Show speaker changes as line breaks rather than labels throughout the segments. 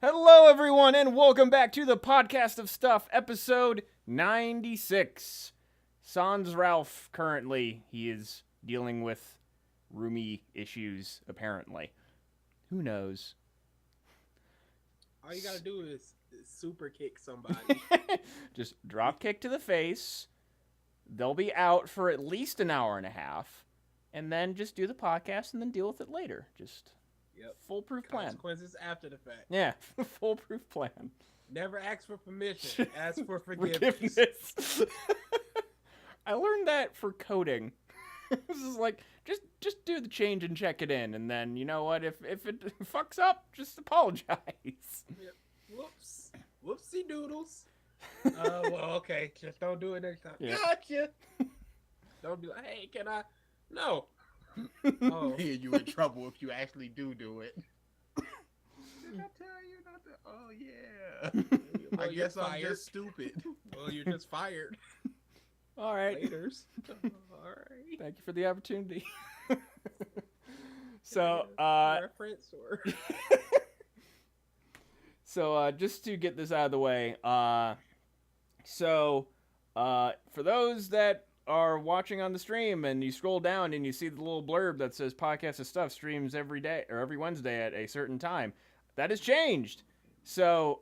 Hello, everyone, and welcome back to the Podcast of Stuff, episode 96. Sans Ralph, currently, he is dealing with roomy issues, apparently. Who knows?
All you gotta do is super kick somebody.
Just drop kick to the face. They'll be out for at least an hour and a half, and then just do the podcast and then deal with it later. Just...
Yep.
Foolproof plan.
Consequences after the fact.
Yeah, foolproof plan.
Never ask for permission. Ask for forgiveness.
I learned that for coding. This is like, just do the change and check it in, and then, you know what, if it fucks up, just apologize.
Yep. Whoops. Whoopsie doodles. Well, okay. Just don't do it next time.
Yeah.
Gotcha. Don't be like, hey, can I? No. Oh.
You in trouble if you actually do it. Did I tell you not to? Oh yeah.
Well,
I guess I'm
fired.
just stupid.
Well, you're just fired.
All right.
Laters. All right.
Thank you for the opportunity. So,
reference or
so just to get this out of the way, for those that are watching on the stream and you scroll down and you see the little blurb that says Podcast of Stuff streams every day or every Wednesday at a certain time, that has changed. So,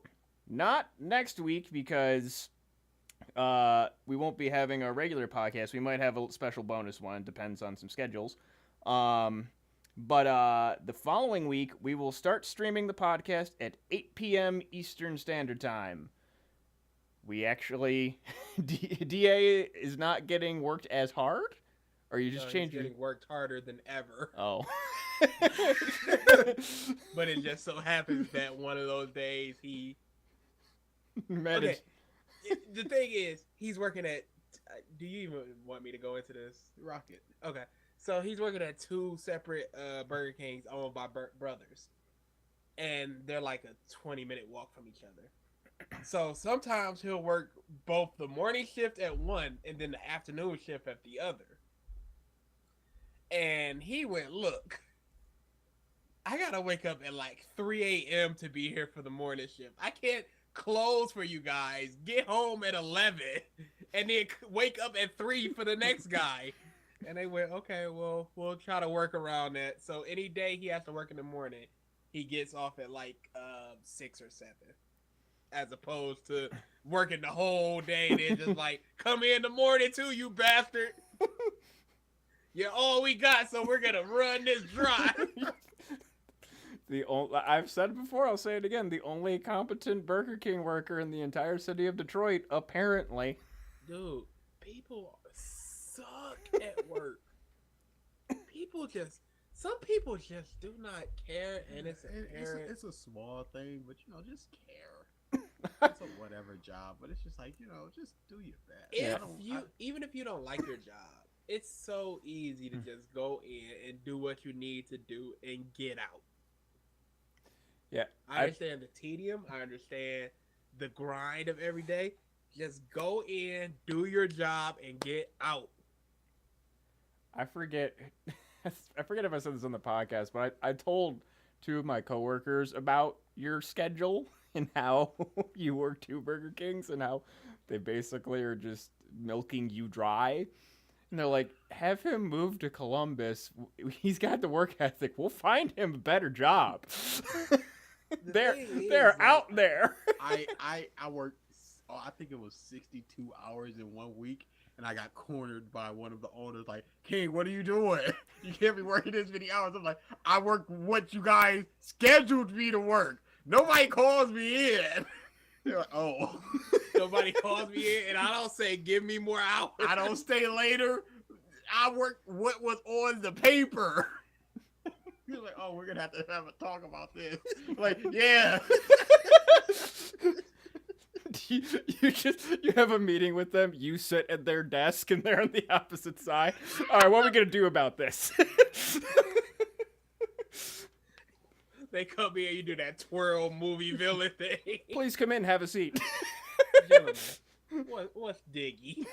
not next week because we won't be having our regular podcast. We might have a special bonus one. Depends on some schedules. But the following week, we will start streaming the podcast at 8 p.m. Eastern Standard Time. We actually... DA is not getting worked as hard? Or are you just changing...
He's getting worked harder than ever.
Oh.
But it just so happens that one of those days he...
managed...
Okay. The thing is, he's working at... Do you even want me to go into this?
Rocket.
Okay. So he's working at 2 separate Burger Kings owned by brothers. And they're like a 20-minute walk from each other. So sometimes he'll work both the morning shift at one and then the afternoon shift at the other. And he went, look, I gotta wake up at like 3 a.m. to be here for the morning shift. I can't close for you guys, get home at 11, and then wake up at 3 for the next guy. And they went, okay, well, we'll try to work around that. So any day he has to work in the morning, he gets off at like 6 or 7. As opposed to working the whole day and then just like, come in the morning too, you bastard. You're all we got, so we're gonna run this dry.
I've said it before, I'll say it again. The only competent Burger King worker in the entire city of Detroit, apparently.
Dude, people suck at work. Some people just do not care, and
It's a small thing, but just care. It's a whatever job, but it's just like, just do your best.
Even if you don't like your job, it's so easy to just go in and do what you need to do and get out.
Yeah.
I understand the tedium. I understand the grind of every day. Just go in, do your job, and get out.
I forget if I said this on the podcast, but I told 2 of my coworkers about your schedule and how you work 2 Burger Kings and how they basically are just milking you dry. And they're like, have him move to Columbus. He's got the work ethic. We'll find him a better job. They're out there.
I worked, I think it was 62 hours in 1 week. And I got cornered by one of the owners like, King, what are you doing? You can't be working this many hours. I'm like, I work what you guys scheduled me to work. Nobody calls me in. They're like, oh.
Nobody calls me in, and I don't say, give me more hours.
I don't stay later. I work what was on the paper. He's like, oh, we're going to have a talk about this. Like, yeah.
You have a meeting with them, you sit at their desk and they're on the opposite side. All right, what are we going to do about this?
They come here, you do that twirl movie villain thing.
Please come in, have a seat.
Gentlemen, what's Diggy?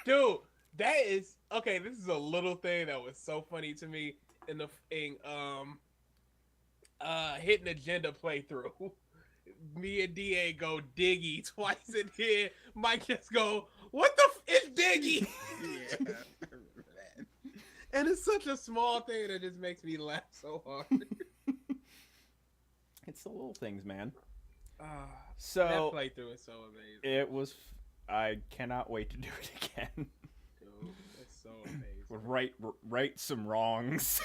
Dude, that is okay. This is a little thing that was so funny to me in Hidden Agenda playthrough. Me and DA go Diggy twice in here. Mike just go, what the is Diggy?
Yeah.
And it's such a small thing that just makes me laugh so hard.
It's the little things, man.
So that playthrough is so amazing.
It was. I cannot wait to do it again.
Dude, it's so amazing.
Right some wrongs.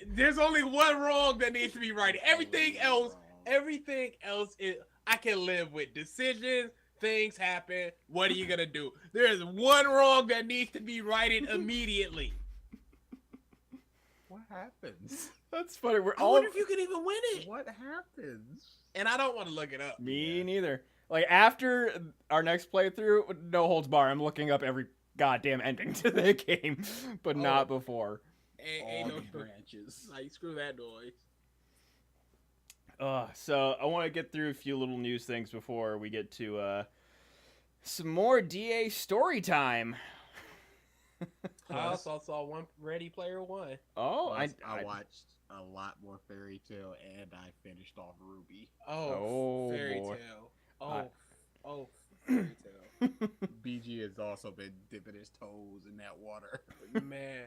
There's only one wrong that needs to be right. Everything else is I can live with. Decisions, things happen. What are you gonna do? There is one wrong that needs to be righted immediately.
What happens?
That's funny.
I wonder if you can even win it.
What happens?
And I don't want to look it up.
Me neither. Like, after our next playthrough, no holds bar, I'm looking up every goddamn ending to the game, but not before.
Ain't no
branches.
Like, screw that noise.
So I want to get through a few little news things before we get to some more DA story time.
I also saw one Ready Player One.
Oh,
I watched a lot more Fairy Tail, and I finished off Ruby.
Oh, Fairy
boy.
Tail. Oh, Fairy Tail.
BG has also been dipping his toes in that water.
Man,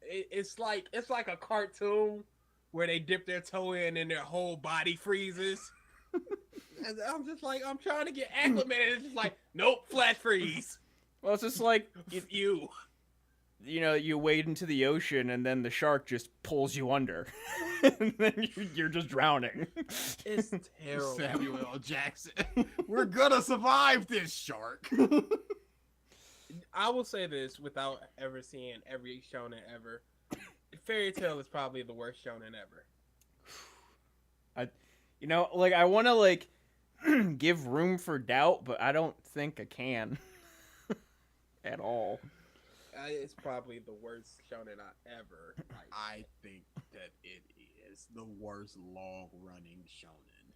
it's like a cartoon where they dip their toe in and their whole body freezes. And I'm just like, I'm trying to get acclimated. It's just like, nope, flat freeze.
Well, it's just like
You.
you wade into the ocean and then the shark just pulls you under, and then you're just drowning.
It's terrible.
Samuel L. Jackson. We're gonna survive this shark.
I will say this without ever seeing every shonen ever. Fairy Tail is probably the worst shonen ever.
I want to give room for doubt, but I don't think I can at all.
It's probably the worst shonen ever.
I think that it is the worst long-running shonen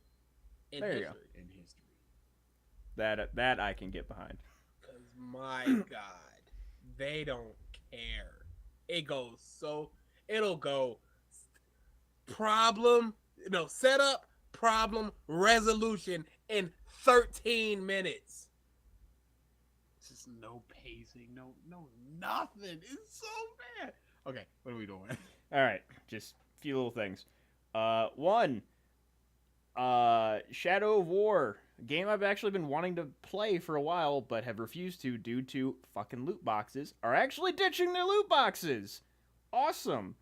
In
There you go.
history.
in history.
That I can get behind.
Cause my God, they don't care. It'll go setup, problem, resolution in 13 minutes.
Just no pacing, no nothing. It's so bad. Okay, what are we doing?
All right, just a few little things. One, Shadow of War, a game I've actually been wanting to play for a while, but have refused to due to fucking loot boxes, are actually ditching their loot boxes. Awesome.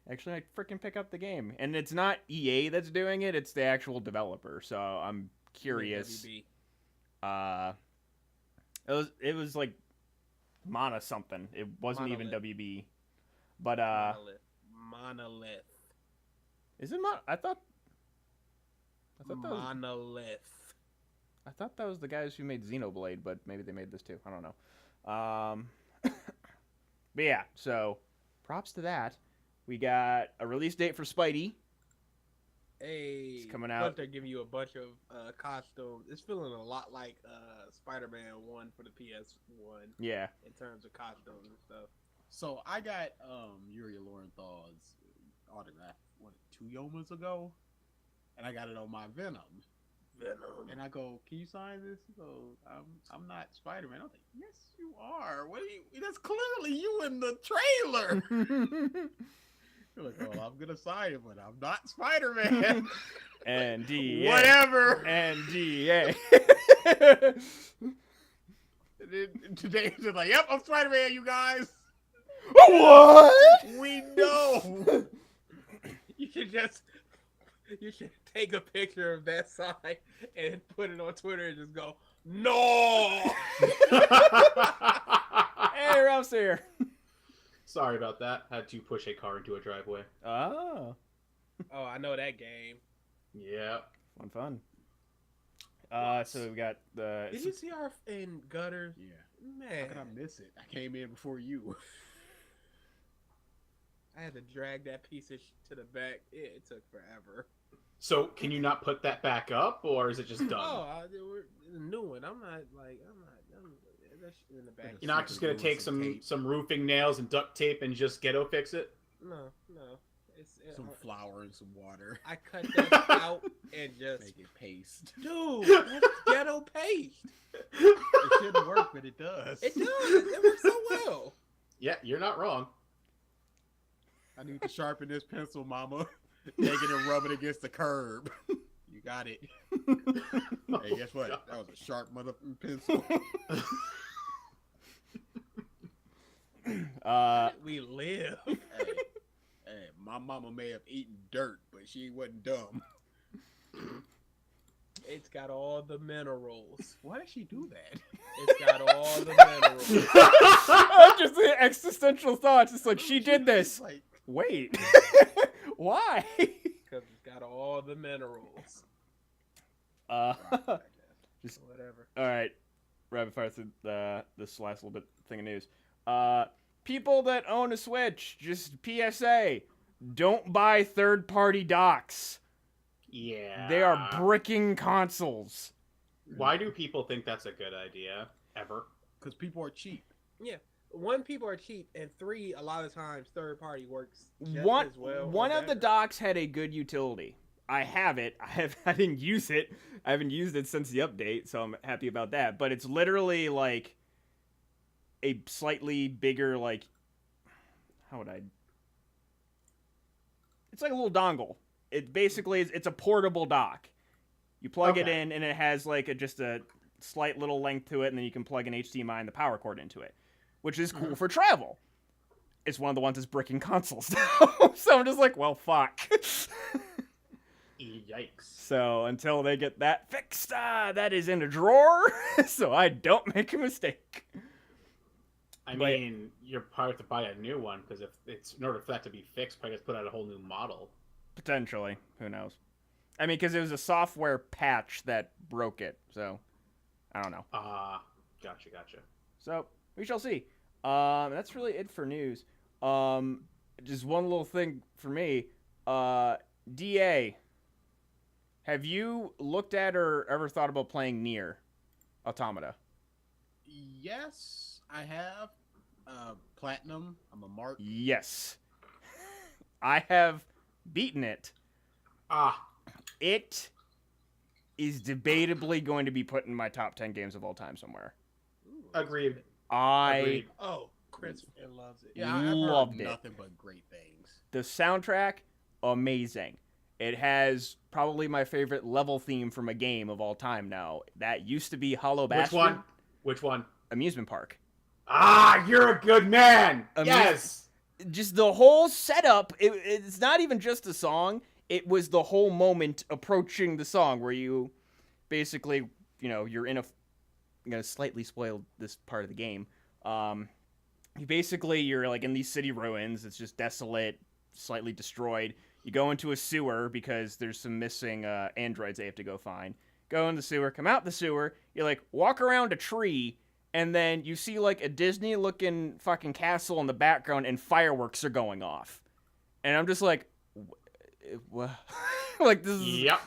Actually, I freaking pick up the game, and it's not EA that's doing it; it's the actual developer. So I'm curious.
WB.
It was like Mana something. It wasn't even
Monolith.
WB. But
Monolith.
is it Mana? I thought that was,
Monolith.
I thought that was the guys who made Xenoblade, but maybe they made this too. I don't know. But yeah, so props to that. We got a release date for Spidey.
Hey,
It's coming out.
They're giving you a bunch of costumes. It's feeling a lot like Spider-Man 1 for the PS1
Yeah.
in terms of costumes and stuff.
So I got Yuri Lorenthal's autograph 2 Yomas ago, and I got it on my Venom. And I go, "Can you sign this?" He goes, "I'm not Spider-Man." I was like, "Yes, you are. What are you? That's clearly you in the trailer." You're like, "Oh, I'm gonna sign it, but I'm not Spider-Man."
NDA.
Whatever.
NDA.
And then today it's just like, "Yep, I'm Spider-Man, you guys.
What?
We know."
You should take a picture of that sign and put it on Twitter and just go, "No!"
Hey, Ralph's here.
Sorry about that. Had to push a car into a driveway.
Oh,
Oh, I know that game.
Yeah.
fun. So we got the.
Did you see our in Gutters?
Yeah. How
Man,
could I miss it? I came in before you.
I had to drag that piece of to the back. It took forever.
So can you not put that back up, or is it just done?
Oh, we're the new one. I'm that's in the back.
You're not just gonna take some roofing nails and duct tape and just ghetto fix it?
No.
Some flour and some water.
I cut that out and just
Make it paste.
dude, that's ghetto paste.
It shouldn't work, but it does.
It does. It works so well.
Yeah, you're not wrong.
I need to sharpen this pencil, Mama. Take it and rub it against the curb. You got it. Hey, guess what?
God.
That was a sharp motherfucking pencil.
We live.
Hey, my mama may have eaten dirt, but she wasn't dumb.
It's got all the minerals.
Why did she do that?
It's got all the minerals.
Just the existential thoughts. It's like she did this.
Like,
Wait, why?
Because it's got all the minerals.
Just
Whatever.
all right. Rapid fire through this last little bit thing of news. People that own a Switch, just PSA, don't buy third-party docks.
Yeah.
They are bricking consoles.
Why do people think that's a good idea? Ever?
because people are cheap.
One, people are cheap, and three, a lot of times third party works just
One
as well. or
of the
better.
docks had a good utility. I have it. I didn't use it. I haven't used it since the update, so I'm happy about that. But it's literally like a slightly bigger, like, how would I? It's like a little dongle. It basically is. It's a portable dock. You plug it in, and it has like just a slight little length to it, and then you can plug an HDMI and the power cord into it, which is cool for travel. It's one of the ones that's bricking consoles now, so I'm just like, well, fuck.
Yikes.
So until they get that fixed, that is in a drawer, so I don't make a mistake.
I mean, you're probably have to buy a new one because if it's in order for that to be fixed, probably have to put out a whole new model.
Potentially, who knows? I mean, because it was a software patch that broke it, so I don't know.
Gotcha.
So we shall see. That's really it for news. Just one little thing for me. DA, have you looked at or ever thought about playing Nier Automata?
Yes, I have. Platinum. I'm a mark.
Yes. I have beaten it. It is debatably going to be put in my top 10 games of all time somewhere.
Agreed.
I
Oh, Chris loves it.
Yeah, I've
loved
heard
it.
nothing but great things.
The soundtrack, amazing. It has probably my favorite level theme from a game of all time now. That used to be Hollow Bastion.
Which one?
Amusement Park.
You're a good man. Yes.
Just the whole setup, it's not even just a song. It was the whole moment approaching the song where you basically, you're in I'm going to slightly spoil this part of the game. You're like in these city ruins. It's just desolate, slightly destroyed. You go into a sewer because there's some missing androids they have to go find. Go in the sewer, come out the sewer. You like walk around a tree, and then you see like a Disney-looking fucking castle in the background, and fireworks are going off. And I'm just like, what? Like this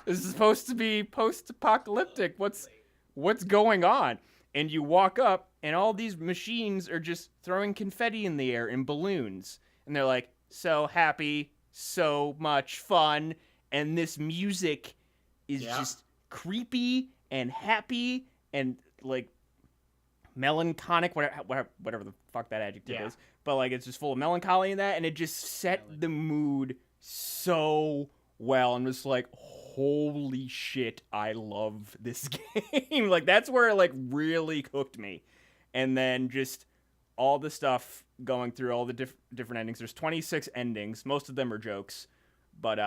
is supposed to be post-apocalyptic. What's going on? And you walk up, and all these machines are just throwing confetti in the air and balloons, and they're like, so happy, so much fun, and this music is just creepy and happy and like melancholic, whatever the fuck that adjective is, but like it's just full of melancholy in that, and it just set the mood so well. I'm just like, holy shit, I love this game. Like that's where it like really cooked me. And then just all the stuff going through all the different endings. There's 26 endings. Most of them are jokes, but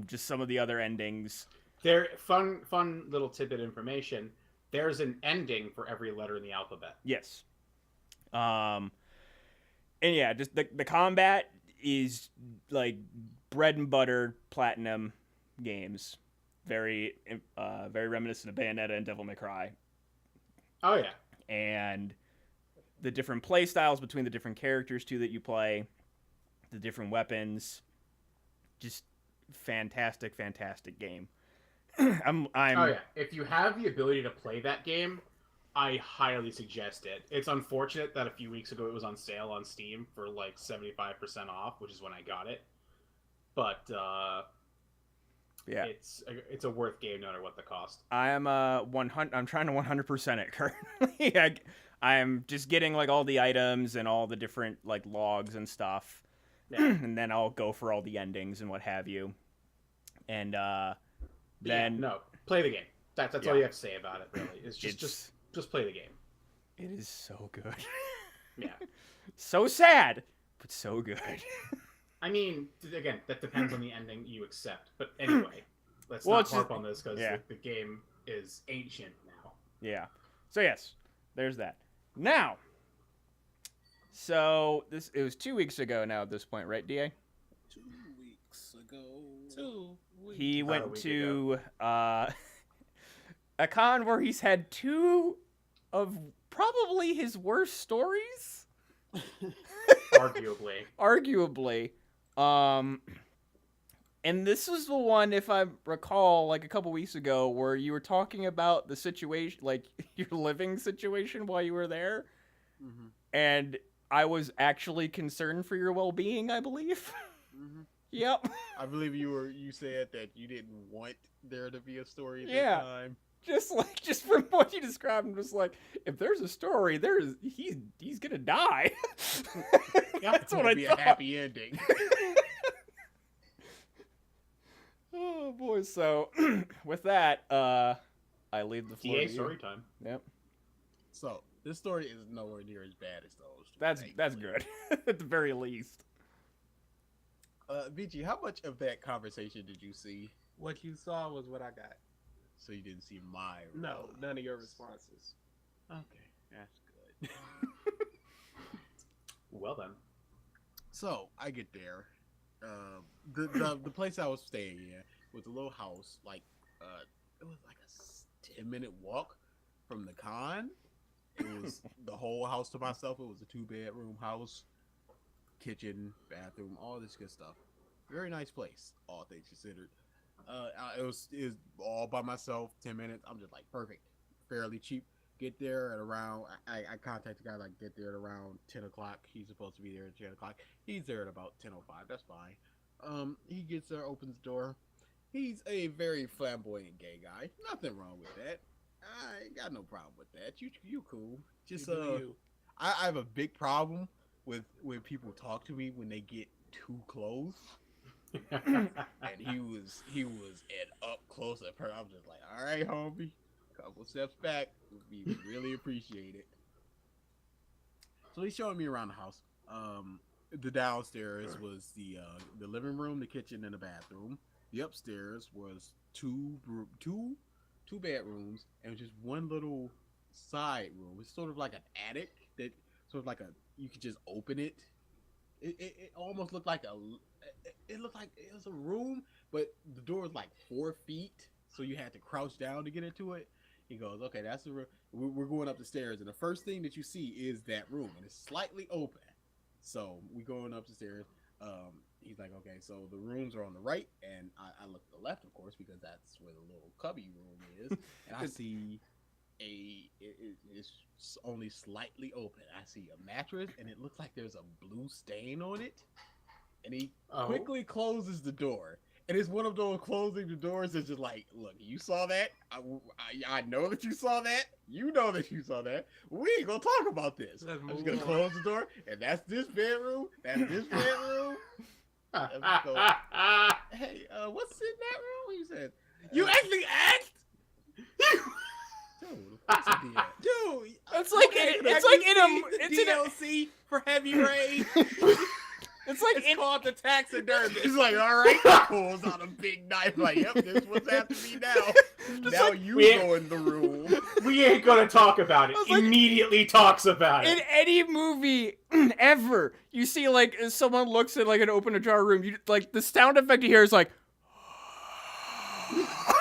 just some of the other endings.
They're fun little tidbit information. There's an ending for every letter in the alphabet.
Yes. And yeah, just the combat is like bread and butter Platinum games. Very reminiscent of Bayonetta and Devil May Cry.
Oh yeah.
And the different play styles between the different characters too that you play, the different weapons, just fantastic game. I'm
Oh yeah. If you have the ability to play that game, I highly suggest it. It's unfortunate that a few weeks ago it was on sale on Steam for like 75% off, which is when I got it. But it's a worth game no matter what the cost.
I'm I'm trying to 100% it currently. I'm just getting like all the items and all the different like logs and stuff. Yeah. And then I'll go for all the endings and what have you. And then
play the game. That's all you have to say about it really. It's just play the game.
It is so good.
Yeah.
So sad, but so good.
I mean, again, that depends on the ending you accept. But anyway, let's not harp on this because the game is ancient now.
Yeah. So yes, there's that. Now, so it was 2 weeks ago now at this point, right, DA?
2 weeks ago. 2 weeks.
He went to a con where he's had two of probably his worst stories. Arguably. And this was the one, if I recall, like a couple weeks ago, where you were talking about the situation, like your living situation while you were there. Mm-hmm. And I was actually concerned for your well-being, I believe.
Mm-hmm.
Yep.
I believe you said that you didn't want there to be a story this
Yeah.
time.
Just from what you described, I'm just like, if there's a story, he's gonna die. That's what I
be
thought.
a happy ending.
Oh boy. So with that, I leave the floor
TA
to you.
story time.
Yep.
So this story is nowhere near as bad as those.
That's
thankfully.
good. At the very least.
VG, how much of that conversation did you see?
What you saw was what I got.
So you didn't see my
No,
response.
none of your responses.
Okay, that's good.
Well then.
So I get there. The place I was staying in was a little house. Like it was like a 10-minute walk from the con. It was the whole house to myself. It was a 2-bedroom house, kitchen, bathroom, all this good stuff. Very nice place, all things considered. It was all by myself. 10 minutes. I'm just like perfect, fairly cheap. Get there at around. I contacted the guy like get there at around 10 o'clock. He's supposed to be there at 10 o'clock. He's there at about 10:05. That's fine. He gets there, opens the door. He's a very flamboyant gay guy. Nothing wrong with that. I ain't got no problem with that. You cool. Just
You do you.
I have a big problem with when people talk to me when they get too close. And he was at up close at her. I'm just like, all right, homie, couple steps back would be really appreciated. So he's showing me around the house. The downstairs was the living room, the kitchen, and the bathroom. The upstairs was two bedrooms and just one little side room. It's sort of like an attic that sort of like you could just open it. It almost looked like it looked like it was a room, but the door was like 4 feet, so you had to crouch down to get into it. He goes, okay, that's the room. We're going up the stairs, and the first thing that you see is that room, and it's slightly open. So we going up the stairs. He's like, okay, so the rooms are on the right, and I look to the left, of course, because that's where the little cubby room is, and I see it's only slightly open. I see a mattress, and it looks like there's a blue stain on it. And he quickly closes the door. And it's one of those closing the doors that's just like, look, you saw that. I know that you saw that. You know that you saw that. We ain't gonna talk about this.
Let's
I'm just
move
gonna
on.
close the door, and that's this bedroom. That's this bedroom. Hey, what's in that room? He said,
You actually asked?
dude, of course I did.
Dude,
It's like it's like in a it's in a
DLC for Heavy Rain.
it's like
It's
in
called the taxidermist.
He's like, all right, pulls out a big knife. Like, yep, this what's after me now. Now
like,
you
we-
go in the room.
We ain't gonna talk about it.
I was like-
Immediately talks about
in
it.
any movie ever, you see like if someone looks at like an open ajar room, you like the sound effect you hear is like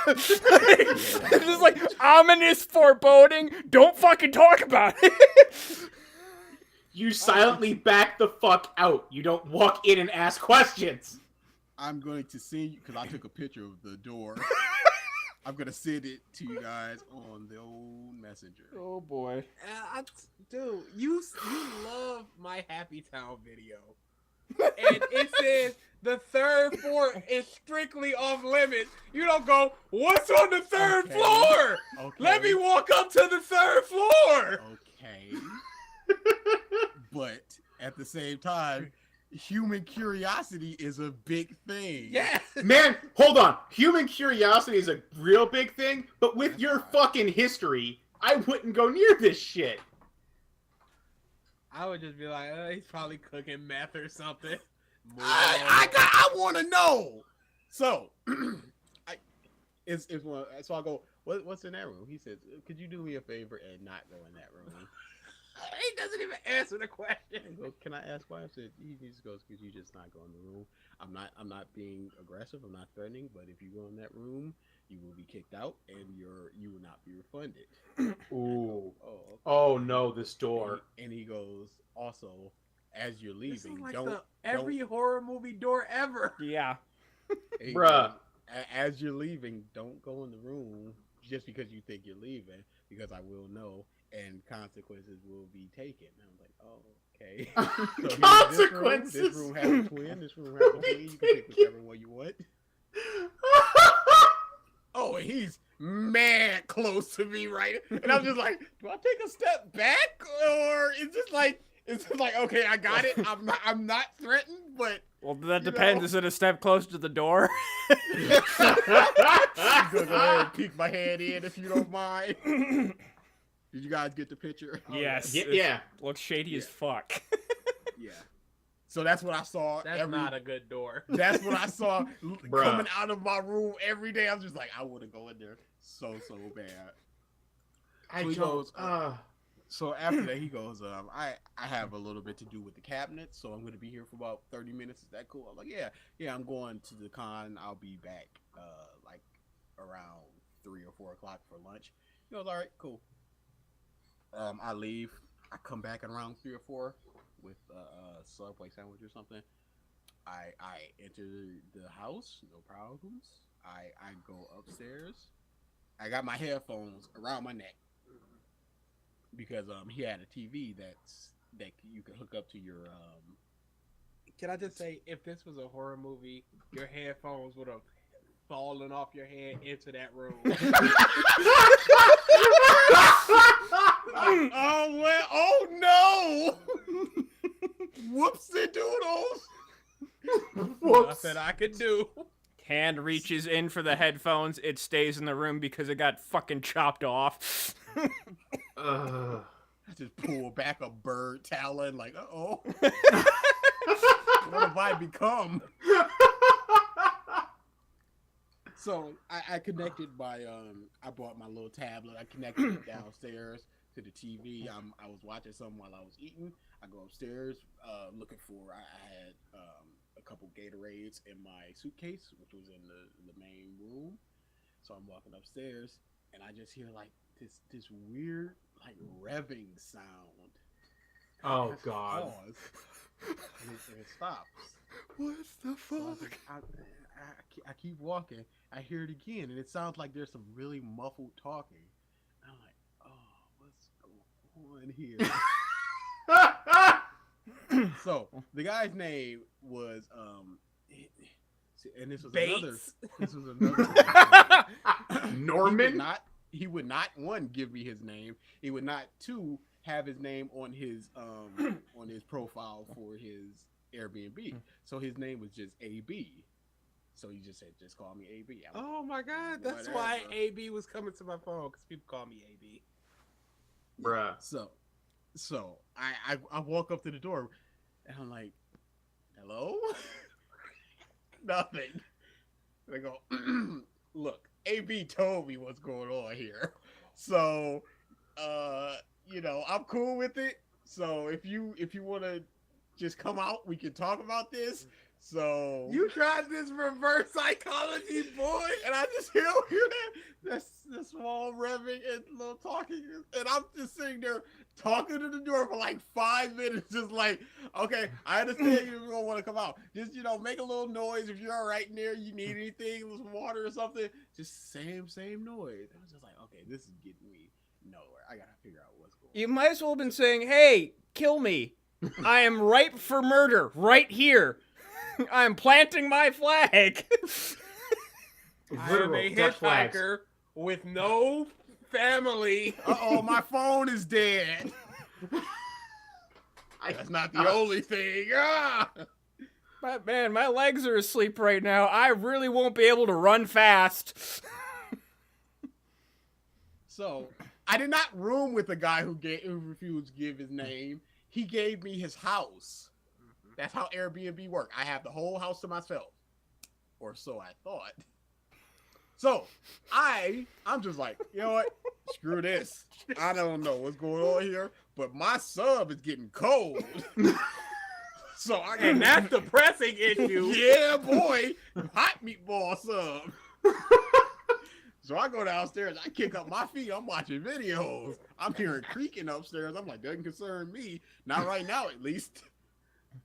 it's just like ominous foreboding. Don't fucking talk about it.
You silently back the fuck out. You don't walk in and ask questions.
I'm going to send you, because I took a picture of the door. I'm going to send it to you guys on the old messenger.
Oh boy.
Dude, you love my Happy Town video. And it says the third floor is strictly off limits. You don't go, what's on the third
Okay.
floor?
Okay.
Let me walk up to the third floor.
Okay. But at the same time, human curiosity is a big thing.
Yeah.
Man, hold on. Human curiosity is a real big thing, but with your fucking history, I wouldn't go near this shit.
I would just be like, he's probably cooking meth or something.
I want to know. So, it's one. So I go, what's in that room? He says, could you do me a favor and not go in that room?
He doesn't even answer the question.
I go, can I ask why? I said, he just goes, could you just not go in the room? I'm not being aggressive. I'm not threatening. But if you go in that room, you will be kicked out and you will not be refunded.
Ooh.
Oh, okay.
Oh no, this door.
And he goes, also, as you're
This is
leaving,
like
don't
every horror movie door ever.
Yeah.
he
Bruh.
goes, as you're leaving, don't go in the room just because you think you're leaving, because I will know and consequences will be taken. And I was like, oh, Okay. So here's
Consequences.
This room has a twin. This room has a twin. You can pick whichever one you want. Oh, and he's mad close to me, right? And I'm just like, do I take a step back, or is this like, okay, I got it. I'm not threatened, but
Well, that
You
depends.
know.
Is it a step close to the door?
I'm gonna go ahead and peek my head in if you don't mind. Did you guys get the picture?
Yes.
Yeah.
Looks shady as fuck.
Yeah. So that's what I saw.
That's not a good door.
That's what I saw
Bruh.
coming out of my room every day. I'm just like, I want to go in there so bad.
I
So he
don't.
goes, So after that, he goes, I have a little bit to do with the cabinet, so I'm going to be here for about 30 minutes. Is that cool? I'm like, yeah, I'm going to the con. I'll be back like around 3 or 4 o'clock for lunch. He goes, all right, cool. I leave. I come back at around 3 or 4 with a Subway sandwich or something. I enter the house, no problems. I go upstairs. I got my headphones around my neck because he had a TV that you could hook up to your
Can I just say, if this was a horror movie, your headphones would have fallen off your head into that room.
Oh well! Oh no! Whoopsie doodles!
Nothing I could do.
Hand reaches in for the headphones. It stays in the room because it got fucking chopped off.
Ugh.
I just pull back a bird talon, like, oh, what have I become? So I connected I brought my little tablet. I connected it downstairs to the TV. I was watching something while I was eating. I go upstairs looking for. I had a couple Gatorades in my suitcase, which was in the main room. So I'm walking upstairs, and I just hear like this weird like revving sound.
Oh
I
God.
pause, and it stops.
What the
So I was like, I keep walking. I hear it again, and it sounds like there's some really muffled talking. And I'm like, oh, what's going on here? So the guy's name was and this was
Bates.
another.
Norman.
He would not one give me his name. He would not two have his name on his profile for his Airbnb. So his name was just AB. So he just said, just call me AB. I was
Oh my God, that's
Whatever.
why AB was coming to my phone, because people call me AB.
Bruh.
So I walk up to the door and I'm like, hello? Nothing. And I go, look, AB told me what's going on here. So I'm cool with it. So if you want to just come out, we can talk about this. So
You tried this reverse psychology, boy.
and I just hear that small revving and little talking, and I'm just sitting there talking to the door for like 5 minutes, just like, okay, I understand you don't want to come out. Just make a little noise if you're all right in there. You need anything, some water or something. Just same noise. I was just like, okay, this is getting me nowhere. I gotta figure out what's going on.
You might as well have been saying, hey, kill me. I am ripe for murder right here. I am planting my flag.
I am
Literal
a
Dutch flags.
hitchhiker with no family.
Uh-oh, my phone is dead. That's not the only thing. Ah!
My legs are asleep right now. I really won't be able to run fast.
So I did not room with a guy who refused to give his name. He gave me his house. That's how Airbnb work. I have the whole house to myself, or so I thought. So I'm just like, you know what? Screw this. I don't know what's going on here, but my sub is getting cold. So I
And
got
that's the pressing issue.
yeah, boy, hot meatball sub. So I go downstairs, I kick up my feet, I'm watching videos. I'm hearing creaking upstairs. I'm like, doesn't concern me. Not right now, at least.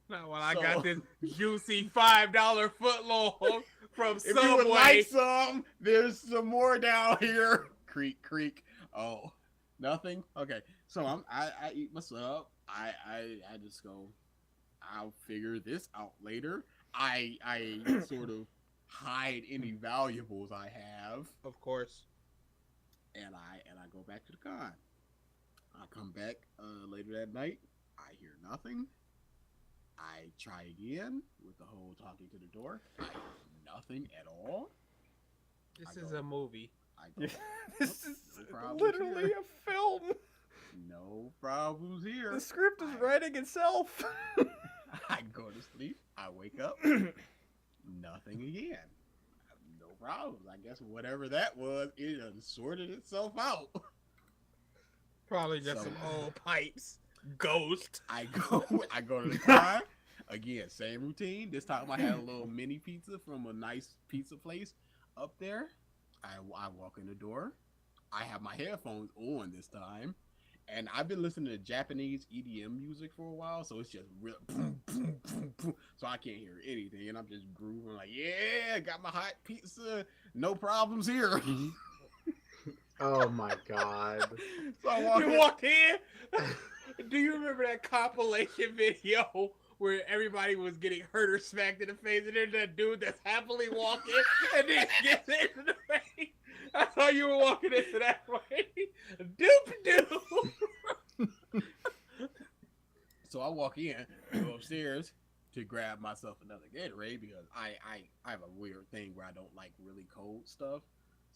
Now, when I
So-
got this juicy $5 footlong from
If you would
Subway.
like some, there's some more down here. Creak. Oh, nothing? Okay. So I eat my sub. I just go, I'll figure this out later. I sort of hide any valuables I have,
Of course.
and I go back to the con. I come back later that night. I hear nothing. I try again with the whole talking to the door. I hear nothing at all.
This
I
is
go-
a movie.
I go,
This is
no problems
literally
here.
a film.
No problems here.
The script is
I-
writing itself.
I go to sleep. I wake up. Nothing again. No problems. I guess whatever that was, it done sorted itself out.
Probably just
So-
some old pipes. Ghost.
I go to the car. Again, same routine. This time I had a little mini pizza from a nice pizza place up there. I walk in the door. I have my headphones on this time. And I've been listening to Japanese EDM music for a while, so it's just real boom, boom, boom, boom. So I can't hear anything, and I'm just grooving like, yeah, got my hot pizza, no problems here.
Oh my god.
So I walk
You
in.
walked in. Do you remember that compilation video where everybody was getting hurt or smacked in the face, and there's that dude that's happily walking and then gets hit in the face? I saw you were walking into that way. Doop doop.
So I walk in, go upstairs to grab myself another Gatorade because I have a weird thing where I don't like really cold stuff,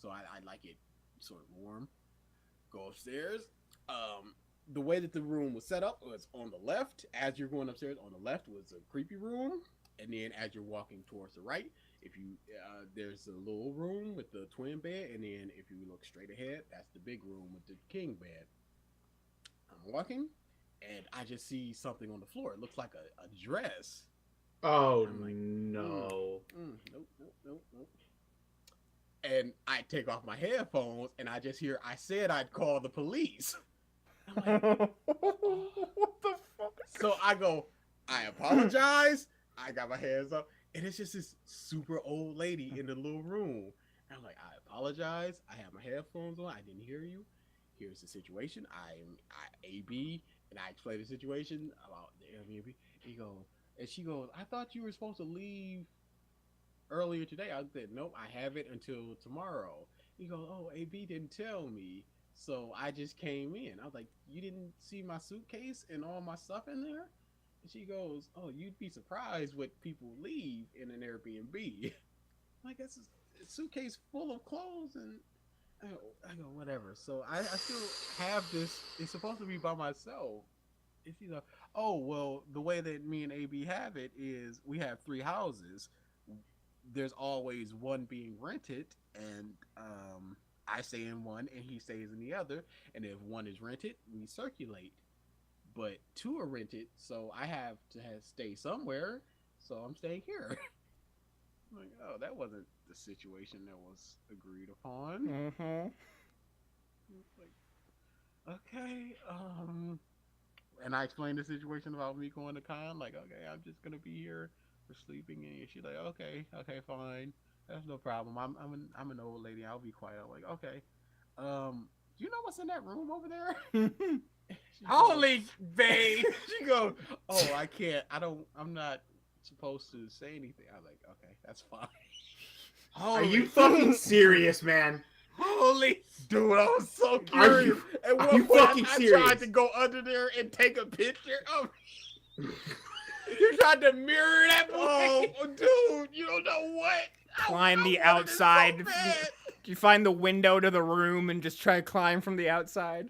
so I like it sort of warm. Go upstairs. The way that the room was set up was on the left. As you're going upstairs, on the left was a creepy room, and then as you're walking towards the right, if you there's a little room with the twin bed, and then if you look straight ahead, that's the big room with the king bed. I'm walking, and I just see something on the floor. It looks like a dress.
Oh
I'm like,
no.
Nope. And I take off my headphones, and I just hear, I said I'd call the police. I'm like,
What the fuck?
so I go, I apologize. I got my hands up, and it's just this super old lady in the little room. And I'm like, I apologize. I have my headphones on. I didn't hear you. Here's the situation. I'm AB, and I explain the situation about the Airbnb. She goes, I thought you were supposed to leave earlier today. I said, nope, I have it until tomorrow. He goes, oh, AB didn't tell me. So I just came in. I was like, you didn't see my suitcase and all my stuff in there? And she goes, oh, you'd be surprised what people leave in an Airbnb. I'm like, that's a suitcase full of clothes. And I go, whatever. So I still have this. It's supposed to be by myself. And she's like, oh, well, the way that me and AB have it is we have 3 houses. There's always one being rented, and I stay in one and he stays in the other, and if one is rented, we circulate. But 2 are rented, so I have to stay somewhere, so I'm staying here. I'm like, oh, that wasn't the situation that was agreed upon.
Mm-hmm.
It's like, okay, and I explained the situation about me going to con, like, okay, I'm just gonna be here for sleeping, and she's like, okay, fine. That's no problem. I'm an old lady. I'll be quiet. I'm like, okay. Do you know what's in that room over there? She goes-
Holy babe.
she goes, oh, I can't. I'm not supposed to say anything. I'm like, okay, that's fine.
Are
Holy,
you fucking serious, man?
holy.
Dude, I was so
Are
curious.
you-
At
are
one
you
point,
fucking
I
serious?
tried to go under there and take a picture of
You tried to mirror that
Oh,
boy.
dude, you don't know what?
Climb the
wanted it so
outside.
bad.
Do you find the window to the room and just try to climb from the outside?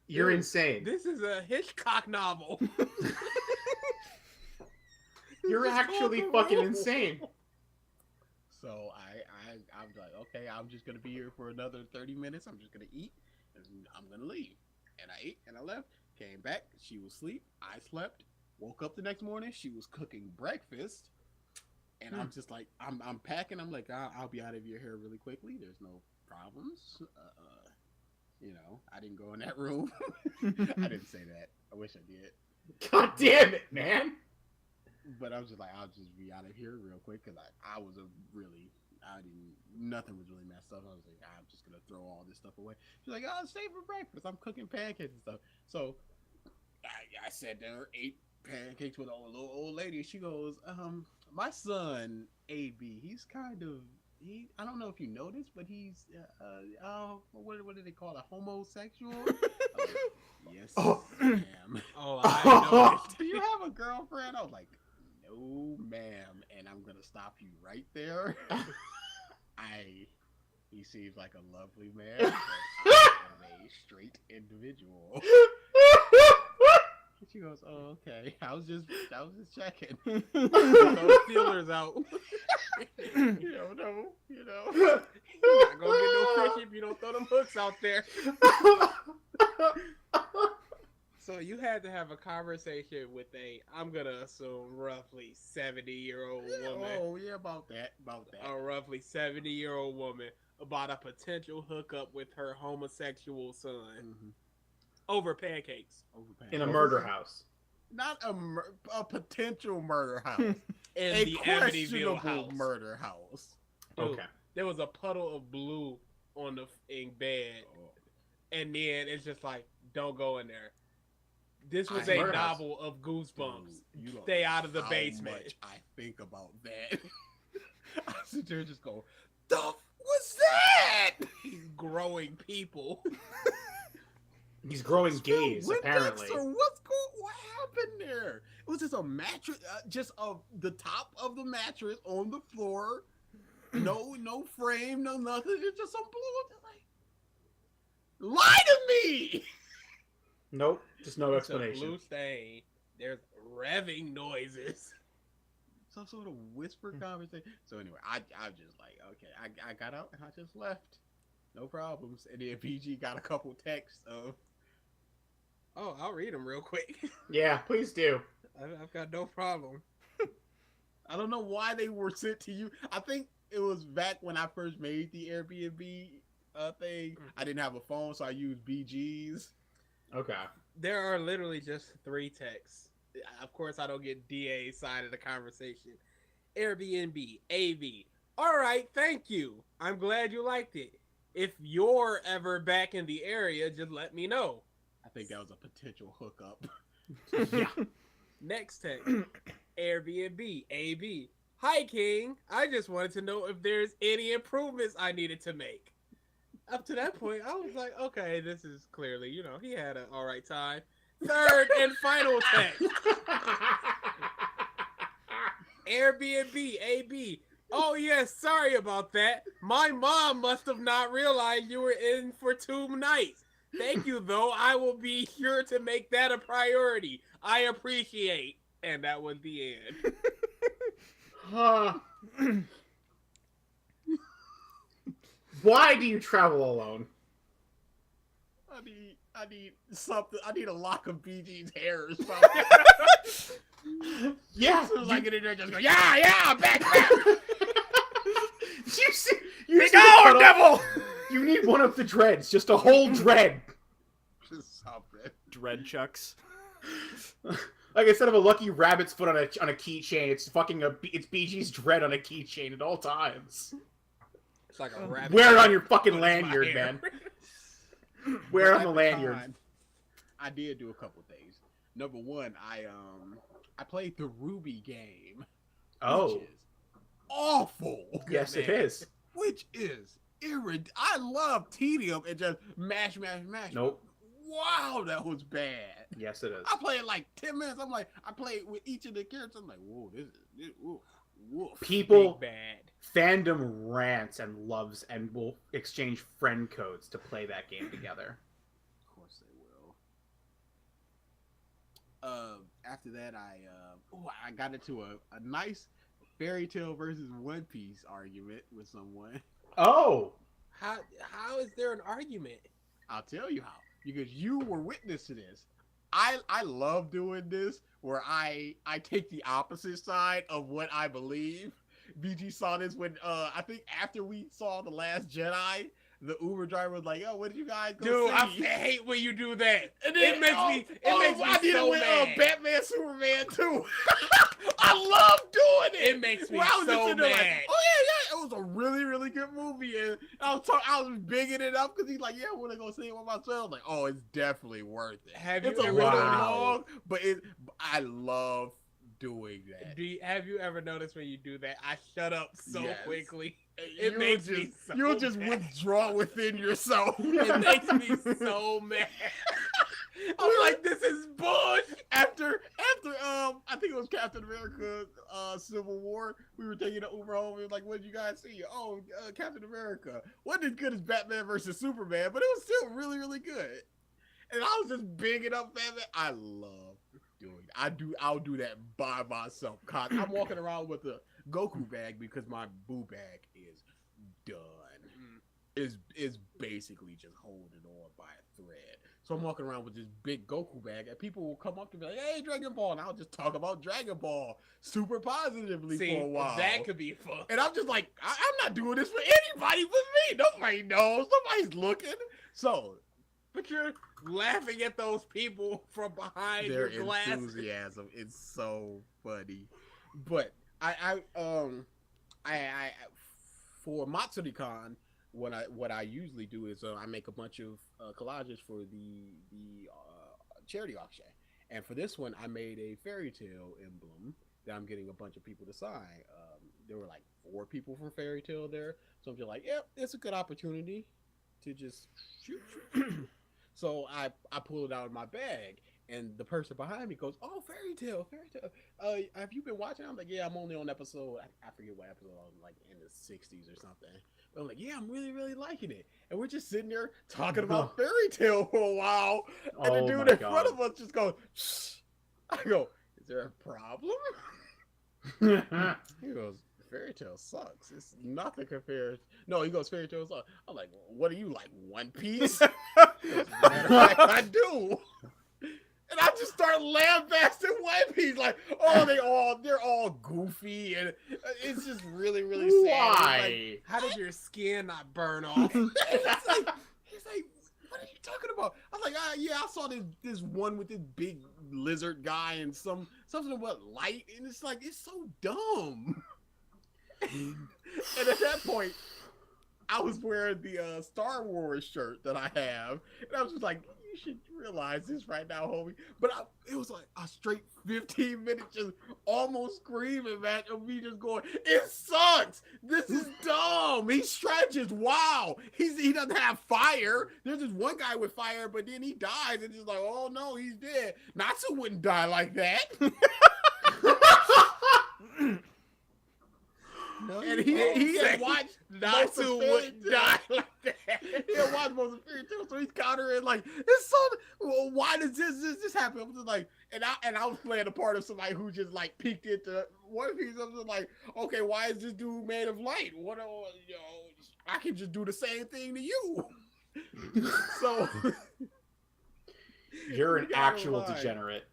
You're
Dude,
insane.
This is a Hitchcock novel.
You're actually fucking insane.
So I'm like, okay, I'm just gonna be here for another 30 minutes. I'm just gonna eat, and I'm gonna leave. And I ate, and I left. Came back. She was asleep. I slept. Woke up the next morning. She was cooking breakfast, and I'm just like, I'm packing. I'm like, I'll be out of your hair really quickly. There's no problems. I didn't go in that room. I didn't say that. I wish I did.
God damn it, man.
But I was just like, I'll just be out of here real quick because I was a really Nothing was really messed up. I was like, I'm just gonna throw all this stuff away. She's like, oh, save for breakfast. I'm cooking pancakes and stuff. So I sat there, ate pancakes with a little old lady. She goes, my son AB, he's kind of I don't know if you noticed, but he's what do they call it? A homosexual? Yes, ma'am.
Oh, I know.
Do you have a girlfriend? I was like, no, ma'am, and I'm gonna stop you right there. He seems like a lovely man, but I am a straight individual. She goes, oh, okay. I was just checking.
Those feelers out.
You don't know,
You're not gonna get no fish if you don't throw them hooks out there. So you had to have a conversation with I'm gonna assume, roughly 70-year-old woman.
Oh, yeah, about that.
A roughly 70-year-old woman about a potential hookup with her homosexual son
Mm-hmm.
over pancakes.
In a murder house.
Not a potential murder house.
In
A
the Amityville
questionable
house.
murder house.
Dude,
Okay.
There was a puddle of blue on the bed, and then it's just like, don't go in there. This was a
Murder House.
novel of Goosebumps.
Dude, you don't
Stay
know
out of the
how
basement.
much I think about that. I sit there and just go, the what's that?
He's growing people.
He's growing gays,
What
apparently.
what happened there? It was just a mattress, the top of the mattress on the floor. No frame, no nothing. It's just some blue. Like, lie to me.
Nope, just no
It's a
explanation.
blue stain. There's revving noises.
Some sort of whisper conversation. So anyway, I just like, okay, I got out and I just left. No problems. And then PG got a couple texts of,
Oh, I'll read them real quick.
Yeah, please do.
I've got no problem.
I don't know why they were sent to you. I think it was back when I first made the Airbnb thing. I didn't have a phone, so I used BG's.
Okay.
There are literally just 3 texts. Of course, I don't get DA's side of the conversation. Airbnb, AV. All right, thank you. I'm glad you liked it. If you're ever back in the area, just let me know.
I think that was a potential hookup.
Yeah.
Next text. Airbnb, AV. Hi, King. I just wanted to know if there's any improvements I needed to make. Up to that point, I was like, okay, this is clearly, he had an all right time. Third and final text. Airbnb, AB. Oh, yes, sorry about that. My mom must have not realized you were in for 2 nights. Thank you, though. I will be sure to make that a priority. I appreciate. And that was the end.
Huh. Why do you travel alone?
I need something. I need a lock of BG's hair or something.
Yeah.
As soon as I get in there, just go, yeah, back.
You see the cut off- You need one of the dreads, just a whole dread.
Just something.
Dread chucks.
Like instead of a lucky rabbit's foot on a keychain, it's it's BG's dread on a keychain at all times.
It's like a rabbit.
Wear it on your fucking
With my
lanyard,
hair.
man. Wear it on the
At the
lanyard.
time, I did do a couple things. Number one, I played the Ruby game.
Oh,
Which is awful.
yes, it
man.
is.
Which is I love tedium and just mash.
Nope.
Wow, that was bad.
Yes, it is.
I played like 10 minutes. I'm like, I played with each of the characters. I'm like, whoa, this woof.
People,
Big bad.
fandom rants and loves and will exchange friend codes to play that game together.
Of course they will. After that, I got into a nice Fairy Tail versus One Piece argument with someone.
Oh,
How is there an argument?
I'll tell you how. Because you were witness to this. I love doing this where I take the opposite side of what I believe. BG saw this when I think after we saw The Last Jedi, the Uber driver was like, "Yo, what did you guys go
Dude, I
see?"
hate when you do that.
And then,
It makes me
I did
so
it with
mad.
Batman, Superman too. I love doing it.
It makes me
Where I was just
so
sitting there like,
mad.
oh yeah. It was a really good movie, and I was bigging it up because he's like, yeah, I want to go see it with myself. I was like, oh, it's definitely worth it. It's a
ever
little
noticed-
long, but I love doing that.
Have you ever noticed when you do that? I shut up so
Yes.
quickly.
You'll
It makes me so
you'll just
mad.
withdraw within yourself.
It makes me so mad. I'm like, this is bullshit.
After I think it was Captain America Civil War, we were taking the Uber home and like, what did you guys see? Oh, Captain America. Wasn't as good as Batman versus Superman, but it was still really, really good. And I was just bigging up Batman. I love doing it. I'll do that by myself. I'm walking around with a Goku bag because my boo bag is done. Is basically just holding on by a thread. So I'm walking around with this big Goku bag, and people will come up to me like, "Hey, Dragon Ball," and I'll just talk about Dragon Ball super positively
See,
for a while.
that could be fun.
And I'm just like, I'm not doing this for anybody but me. Nobody knows. Nobody's looking. So
But you're laughing at those people from behind
their
your glass.
enthusiasm is so funny. But I for MatsuriCon, what I usually do is I make a bunch of collages for the charity auction, and for this one I made a fairy tale emblem that I'm getting a bunch of people to sign. There were like 4 people from Fairy Tale there, so I'm just like, yep, it's a good opportunity to just shoot. So I pull it out of my bag, and the person behind me goes, "Oh, Fairy Tale. Have you been watching?" I'm like, "Yeah, I'm only on episode. I forget what episode. I'm like in the 60s or something." But I'm like, "Yeah, I'm really, really liking it." And we're just sitting there talking about Fairy Tale for a while, and the dude in front of us just goes, "Shh." I go, "Is there a problem?" He goes, "Fairy Tale sucks. It's nothing compared." No, he goes, "Fairy Tale sucks." I'm like, "What are you, like One Piece?" He goes, "Matter of fact, I do. And I just start lambasting One Piece, like, oh, they're all goofy, and it's just really, really sad.
Why?
How did your skin not burn off?
It's like, he's like, "What are you talking about?" I was like, yeah, I saw this one with this big lizard guy and something about light, and it's like, it's so dumb. And at that point, I was wearing the Star Wars shirt that I have, and I was just like, "You should realize this right now, homie." But it was like a straight 15 minutes just almost screaming match of me just going, "It sucks. This is dumb. He stretches. Wow. He doesn't have fire. There's this one guy with fire, but then he dies, and it's like, oh no, he's dead. Natsu wouldn't die like that." And he had watched
Natsu would die like that.
He had watched most of Fairy Tail, so he's countering like, it's so. Well, why does this happen? I'm just like, and I was playing a part of somebody who just like peeked into One Piece. I'm just like, okay, why is this dude made of light? What, I can just do the same thing to you. So
You're an
We gotta
actual
lie.
degenerate.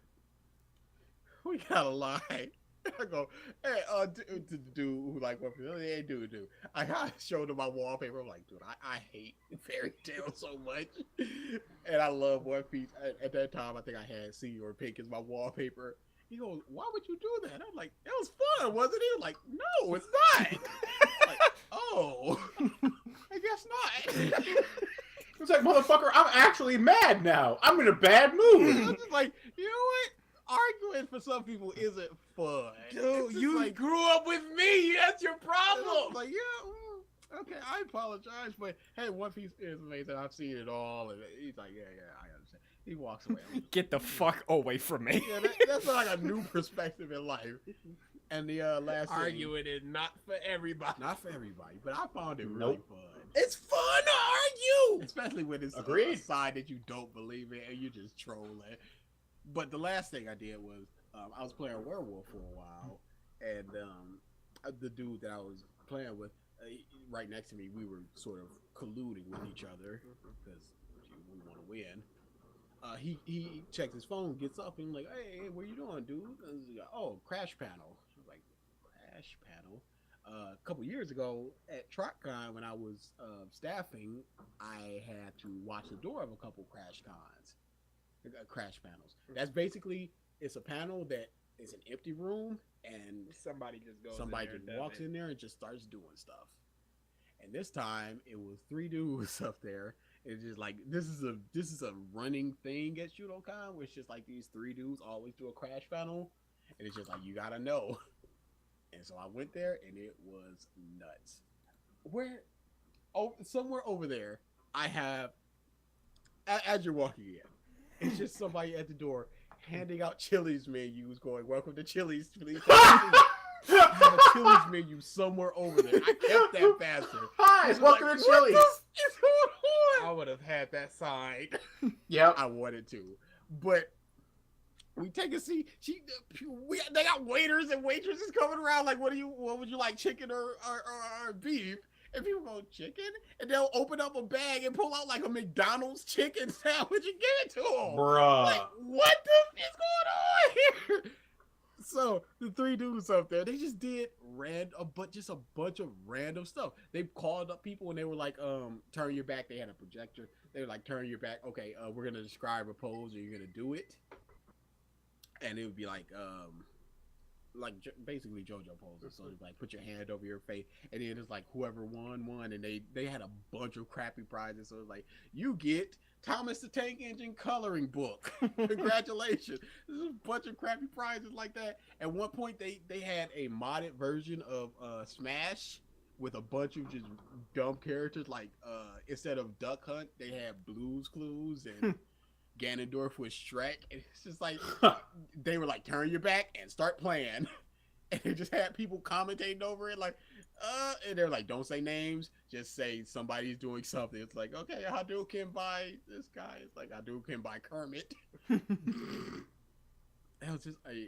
we gotta lie. I go, "Hey, the dude who like One Piece, hey, dude. I showed him my wallpaper. I'm like, dude, I hate Fairy Tail so much, and I love One Piece. At that time, I think I had See or Pink as my wallpaper. He goes, "Why would you do that?" I'm like, "It was fun, wasn't it?" Like, "No, it's not." Like, "Oh, I guess not."
It's like, motherfucker, I'm actually mad now. I'm in a bad
I'm
mood.
just like, you know what? Arguing for some people isn't fun. It's
Dude,
just
you
like,
grew up with me. That's your problem.
like, yeah, okay, I apologize, but hey, One Piece is amazing. I've seen it all, and he's like, yeah, I understand. He walks away. I'm just
Get the fuck away from me.
yeah, that's like a new perspective in life. And the last thing,
Arguing is not for everybody.
not for everybody, but I found it really
Nope.
fun.
It's fun to argue.
Especially when it's a
Agreed.
side that you don't believe in and you're just trolling. But the last thing I did was I was playing Werewolf for a while, and the dude that I was playing with, right next to me, we were sort of colluding with each other because we want to win. He checks his phone, gets up, and like, hey, what you doing, dude? And he's like, "Oh, Crash Panel." I was like, "Crash Panel." A couple years ago at TrotCon, when I was staffing, I had to watch the door of a couple Crash panels. That's basically, it's a panel that is an empty room, and
Somebody just goes.
somebody
in there
just
and
walks
does it.
in there and just starts doing stuff. And this time it was 3 dudes up there. It's just like this is a running thing at Shudokan, where it's just like these 3 dudes always do a crash battle, and it's just like you gotta know. And so I went there, and it was nuts. Somewhere over there, I have, as you're walking in, it's just somebody at the door handing out Chili's menus, going, "Welcome to Chili's, please." I have a Chili's menu somewhere over there. I kept that bastard.
Hi, welcome to Chili's.
It's going
I
on.
would have had that sign.
Yep.
I wanted to, but we take a seat. They got waiters and waitresses coming around like, what would you like, chicken or beef? And people go, chicken? And they'll open up a bag and pull out like a McDonald's chicken sandwich and give it to them.
Bruh.
Like, what the is going on here? So the 3 dudes up there, they just did a bunch of random stuff. They called up people and they were like, turn your back. They had a projector. They were like, turn your back. Okay, we're gonna describe a pose. Are you gonna do it? And it would be like basically JoJo poses. So it'd be like, put your hand over your face, and then it's like whoever won, and they had a bunch of crappy prizes. So it's like, you get Thomas the Tank Engine coloring book. Congratulations. There's a bunch of crappy prizes like that. At one point they had a modded version of Smash with a bunch of just dumb characters, like instead of Duck Hunt, they had Blue's Clues and Ganondorf with Shrek, and it's just like they were like, turn your back and start playing. And they just had people commentating over it, like, and they're like, don't say names, just say somebody's doing something. It's like, okay, Hadouken by this guy. It's like Hadouken by Kermit. That was just a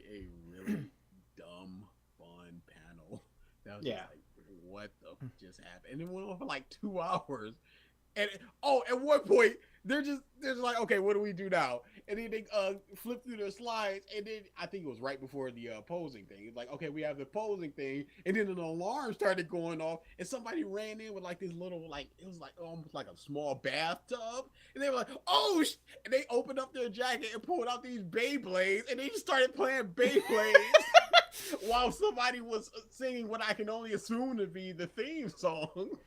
really dumb, fun panel. That was just like, what the just happened? And it went on for like 2 hours. And at one point, they're just like, okay, what do we do now? And then they flip through their slides, and then I think it was right before the posing thing. It's like, okay, we have the posing thing, and then an alarm started going off, and somebody ran in with like this little, like, it was like almost like a small bathtub, and they were like, oh, and they opened up their jacket and pulled out these Beyblades, and they just started playing Beyblades while somebody was singing what I can only assume to be the theme song.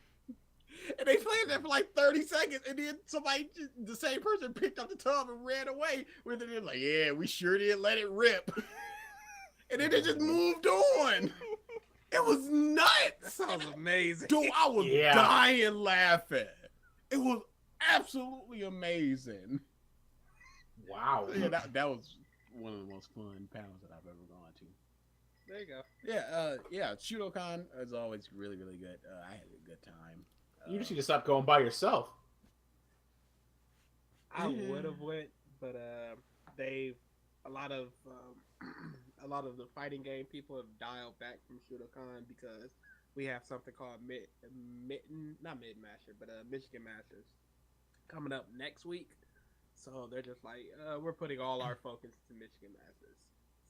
And they played that for like 30 seconds, and then the same person picked up the tub and ran away with it. They're like, yeah, we sure did let it rip. And then they just moved on. It was nuts.
That sounds amazing.
Dude, I was dying laughing. It was absolutely amazing.
Wow.
Yeah, that was one of the most fun panels that I've ever gone to.
There you go.
Yeah, Shudokan is always really, really good. I had a good time.
You just need to stop going by yourself.
I would have went, but a lot of the fighting game people have dialed back from Shudokan because we have something called Michigan Masters coming up next week. So they're just like, we're putting all our focus to Michigan Masters.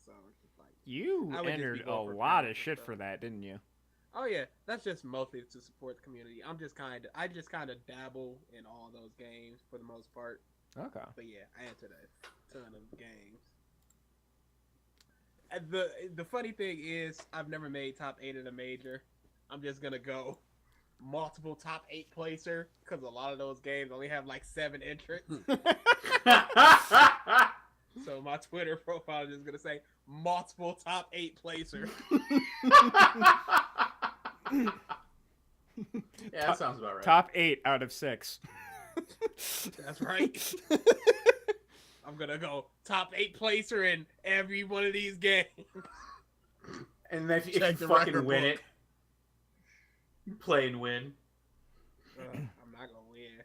So it's just like,
you entered a lot of shit for that, didn't you?
Oh yeah, that's just mostly to support the community. I just kind of dabble in all those games for the most part.
Okay.
But yeah, I entered a ton of games. And the funny thing is, I've never made top 8 in a major. I'm just gonna go multiple top 8 placer because a lot of those games only have like 7 entrants. So my Twitter profile is just gonna say multiple top 8 placer.
Yeah, that sounds about right.
Top 8 out of 6.
That's right. I'm gonna go top 8 placer in every one of these games.
And then if you
Check the
fucking
record
win
book.
it, you play and win.
I'm not gonna win,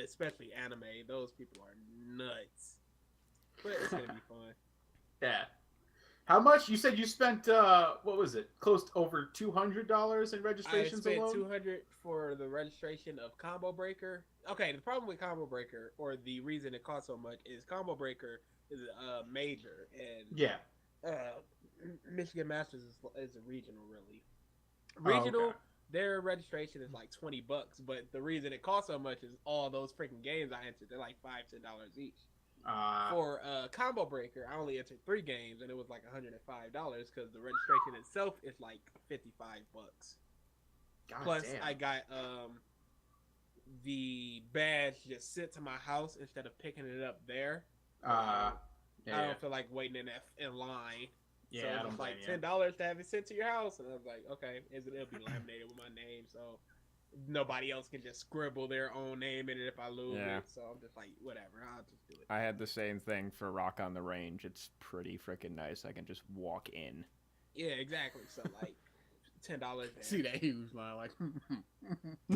especially anime. Those people are nuts. But it's gonna be fun.
Yeah. How much? You said you spent, what was it? Close to over $200 in
I
registrations
spent
alone?
$200 for the registration of Combo Breaker. Okay, the problem with Combo Breaker, or the reason it costs so much, is Combo Breaker is a major, and
Yeah.
Michigan Masters is a regional, really.
Oh,
Regional,
okay.
their registration is like $20, but the reason it costs so much is all those freaking games I entered. They're like $5-10 each. For Combo Breaker, I only entered 3 games, and it was like $105 because the registration itself is like $55.
God
Plus,
damn.
I got the badge just sent to my house instead of picking it up there.
Yeah,
I don't feel like waiting in line.
yeah,
So
I
it
don't
was
blame
like
you.
$10 to have it sent to your house, and I was like, okay, it'll be laminated with my name, so nobody else can just scribble their own name in it if I lose
Yeah.
it. So I'm just like, whatever, I'll just do it.
I had the same thing for Rock on the Range. It's pretty freaking nice. I can just walk in.
Yeah, exactly. So like $10 there.
See that huge line, like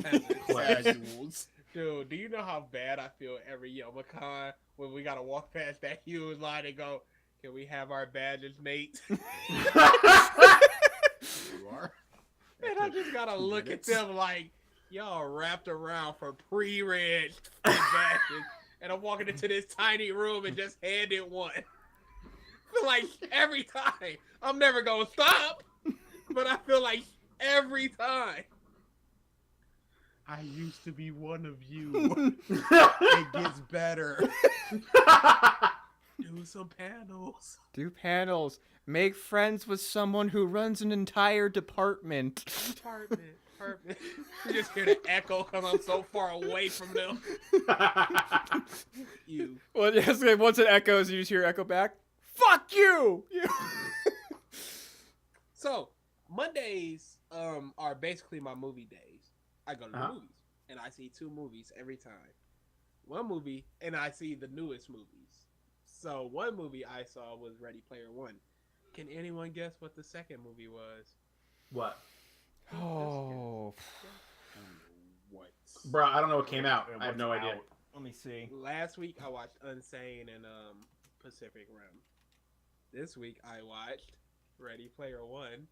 Casuals.
casuals.
Dude, do you know how bad I feel every YomaCon when we gotta walk past that huge line and go, "Can we have our badges, Nate?"
You are.
And I just gotta
2
look
minutes.
at them like, y'all wrapped around for pre-reg badges, and I'm walking into this tiny room and just handed one. Feel like every time, I'm never gonna stop, but I feel like every time.
I used to be one of you. It gets better.
Do some panels.
Do panels. Make friends with someone who runs an entire department.
Department. You just hear the echo because I'm so far away from them. You.
Well, yes, once it echoes, you just hear echo back. Fuck you!
So Mondays are basically my movie days. I go to the movies and I see 2 movies every time. One movie and I see the newest movies. So one movie I saw was Ready Player One. Can anyone guess what the second movie was?
What?
Oh.
What?
Bro, I don't know what came out. I have no idea.
Let me see.
Last week I watched Unsane and Pacific Rim. This week I watched Ready Player One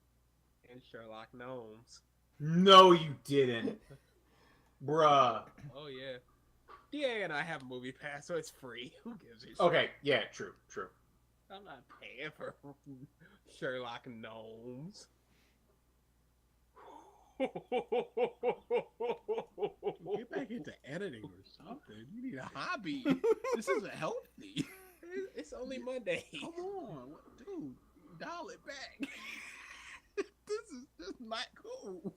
and Sherlock Gnomes.
No, you didn't. Bruh.
Oh yeah. DA and I have Movie Pass, so it's free. Who gives a shit?
Okay, yeah, true.
I'm not paying for Sherlock Gnomes.
Get back into editing or something. You need a hobby. This isn't healthy.
It's only Monday.
Come on, dude, dial it back. This is just not cool.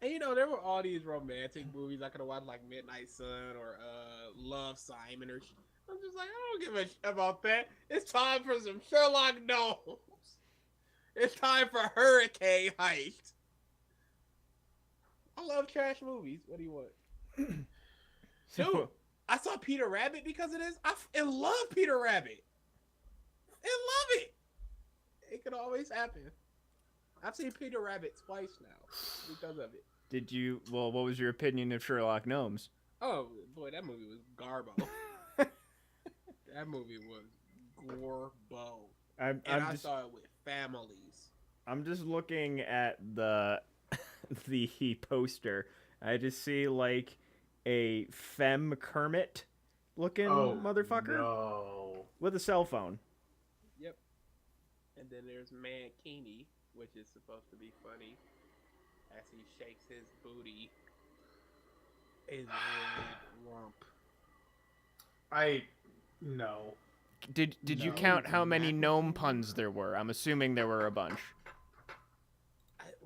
And you know, there were all these romantic movies I could have watched, like Midnight Sun or Love, Simon, or I'm just like, I don't give a shit about that. It's time for some Sherlock Gnomes. It's time for Hurricane Heist. I love trash movies. What do you want? Dude, I saw Peter Rabbit because of this. I love Peter Rabbit. I love it. It could always happen. I've seen Peter Rabbit twice now because of it.
Did you? Well, what was your opinion of Sherlock Gnomes?
Oh boy, that movie was garbo. That movie was gorbo. And I saw it with families.
I'm just looking at the poster. I just see like a femme Kermit looking motherfucker
No.
with a cell phone.
Yep. And then there's Mankini, which is supposed to be funny, as he shakes his booty. His red rump.
No.
Did you
No,
count how many
not-
gnome puns there were? I'm assuming there were a bunch.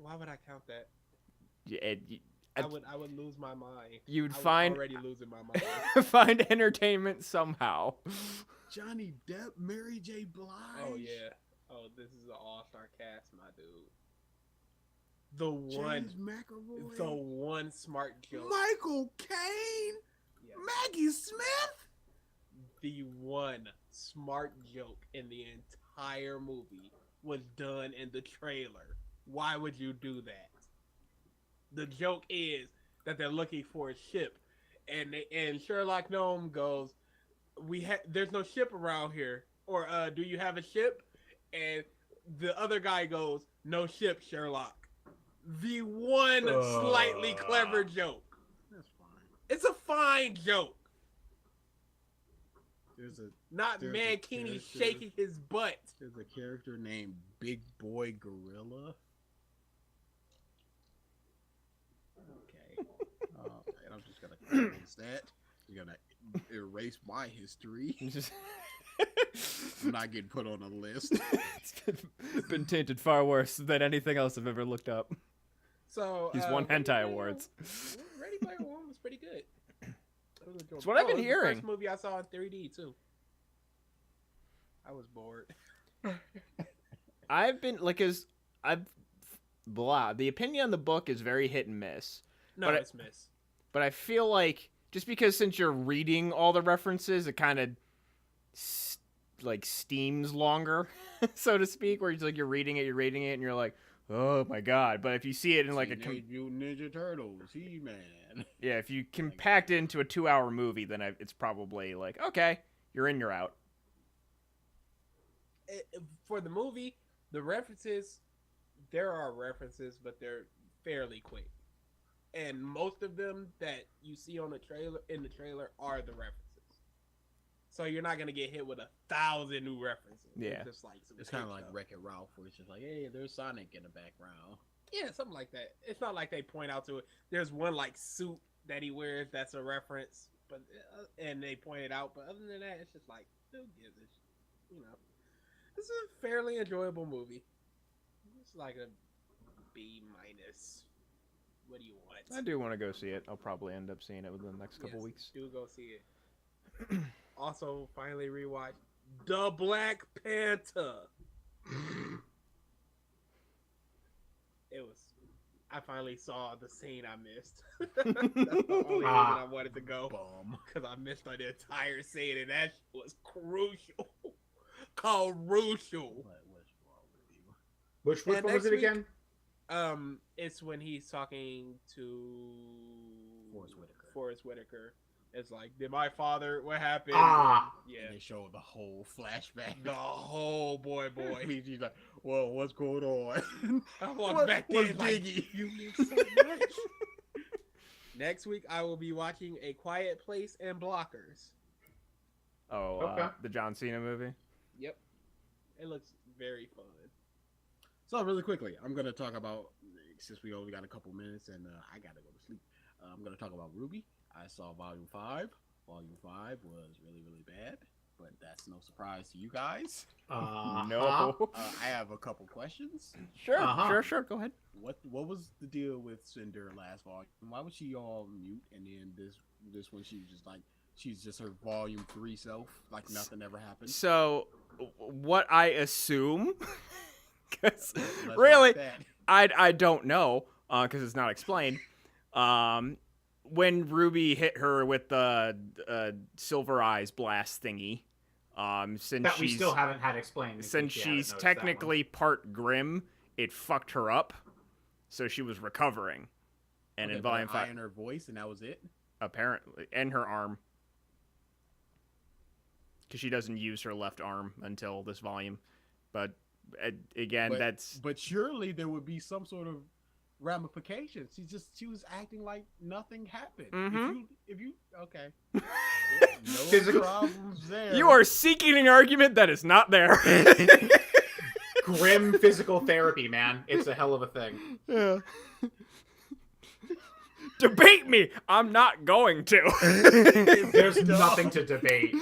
Why would I count that?
I
I would lose my mind.
You'd
I was
find
already losing my mind.
find entertainment somehow.
Johnny Depp, Mary J. Blige.
Oh yeah. Oh, this is an all-star cast, my dude. The one,
James McAvoy.
the one smart joke.
Michael Caine.
Yes.
Maggie Smith.
The one smart joke in the entire movie was done in the trailer. Why would you do that? The joke is that they're looking for a ship, and Sherlock Gnome goes, there's no ship around here, or do you have a ship? And the other guy goes, no ship, Sherlock. The one slightly clever joke.
That's fine.
It's a fine joke.
There's
Not
There's a
Mankini
character-
shaking his butt.
a character named Big Boy Gorilla.
Okay.
And I'm just gonna erase that. I'm gonna erase my history. I'm not getting put on a list.
It's been tainted far worse than anything else I've ever looked up.
So
He's won
Ready
hentai
Player
awards.
One- Ready Player One was pretty good.
That's what I've been
it was
hearing.
The first movie I saw in 3D too. I was bored.
I've been the opinion on the book is very hit and miss.
No,
But
it's miss.
But I feel like just because since you're reading all the references, it kind of steams longer, so to speak. Where it's like you're reading it, and you're like, oh my god. But if you see it in like
Teenage Mutant Ninja Turtles, He-Man.
yeah, if you compact it into a 2-hour movie, then it's probably like, okay, you're in, you're out.
For the movie, the references, there are references, but they're fairly quick. And most of them that you see on the trailer are the references. So you're not gonna get hit with 1,000 new references.
Yeah.
It's just like
It's kind of like Wreck-It Ralph, where it's just like, hey, there's Sonic in the background.
yeah, something like that. It's not like they point out to it. There's one like suit that he wears that's a reference, but and they point it out. But other than that, it's just like, who gives a shit? You know, this is a fairly enjoyable movie. It's like a B minus. What do you want?
I do want to go see it. I'll probably end up seeing it within the next couple
Yes,
weeks.
Do go see it. Also, finally rewatched The Black Panther. It was. I finally saw the scene I missed. That's the only reason I wanted to go.
Bum.
Because I missed the entire scene, and that was crucial. Crucial.
What's wrong with you?
Which
And
one was it
next week-
again?
It's when he's talking to Forrest Whitaker. It's like, did my father? What happened?
Ah.
Yeah.
And they show the whole flashback.
The whole boy.
He's like, well, what's going on?
I walked
What
back
was
there like,
Biggie?
you miss so much. Next week, I will be watching A Quiet Place and Blockers.
Oh,
Okay.
The John Cena movie.
Yep. It looks very fun.
So really quickly, I'm gonna talk about, since we only got a couple minutes and I gotta go to sleep. I'm gonna talk about RWBY. I saw Volume 5. Volume 5 was really, really bad, but that's no surprise to you guys.
No.
I have a couple questions.
Sure, sure. Go ahead.
What was the deal with Cinder last volume? Why was she all mute, and then this one she was just like, she's just her Volume 3 self, like nothing ever happened?
So, what I assume, 'cause
Let's
really,
rock that.
I don't know, because it's not explained. When Ruby hit her with the Silver Eyes blast thingy, since
That we
she's
still haven't had explained.
since
if you haven't
she's
noticed that one.
technically part Grim, it fucked her up, so she was recovering. And
Okay,
in
but
Volume
an eye
5,
in her voice, and that was it.
apparently, and her arm, because she doesn't use her left arm until this volume. But again,
But surely there would be some sort of ramifications. She was acting like nothing happened.
Mhm.
If you okay. No
Physical-
problems there.
you are seeking an argument that is not there.
Grim physical therapy, man. It's a hell of a thing.
Yeah. Debate me. I'm not going to.
There's nothing to debate.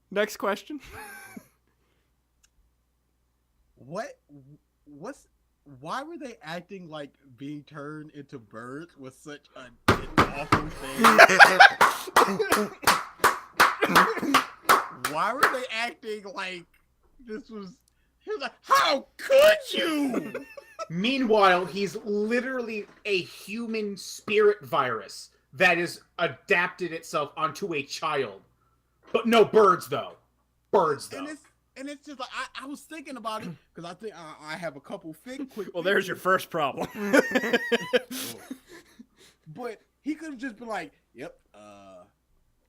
Next question.
Why were they acting like being turned into birds was such an awful thing? Why were they acting like this was? He was like, how could you?
Meanwhile, he's literally a human spirit virus that has adapted itself onto a child. But no birds, though. Birds, though.
And it's just like I was thinking about it because I think I have a couple quick.
Well, there's your first problem.
But he could have just been like, "Yep,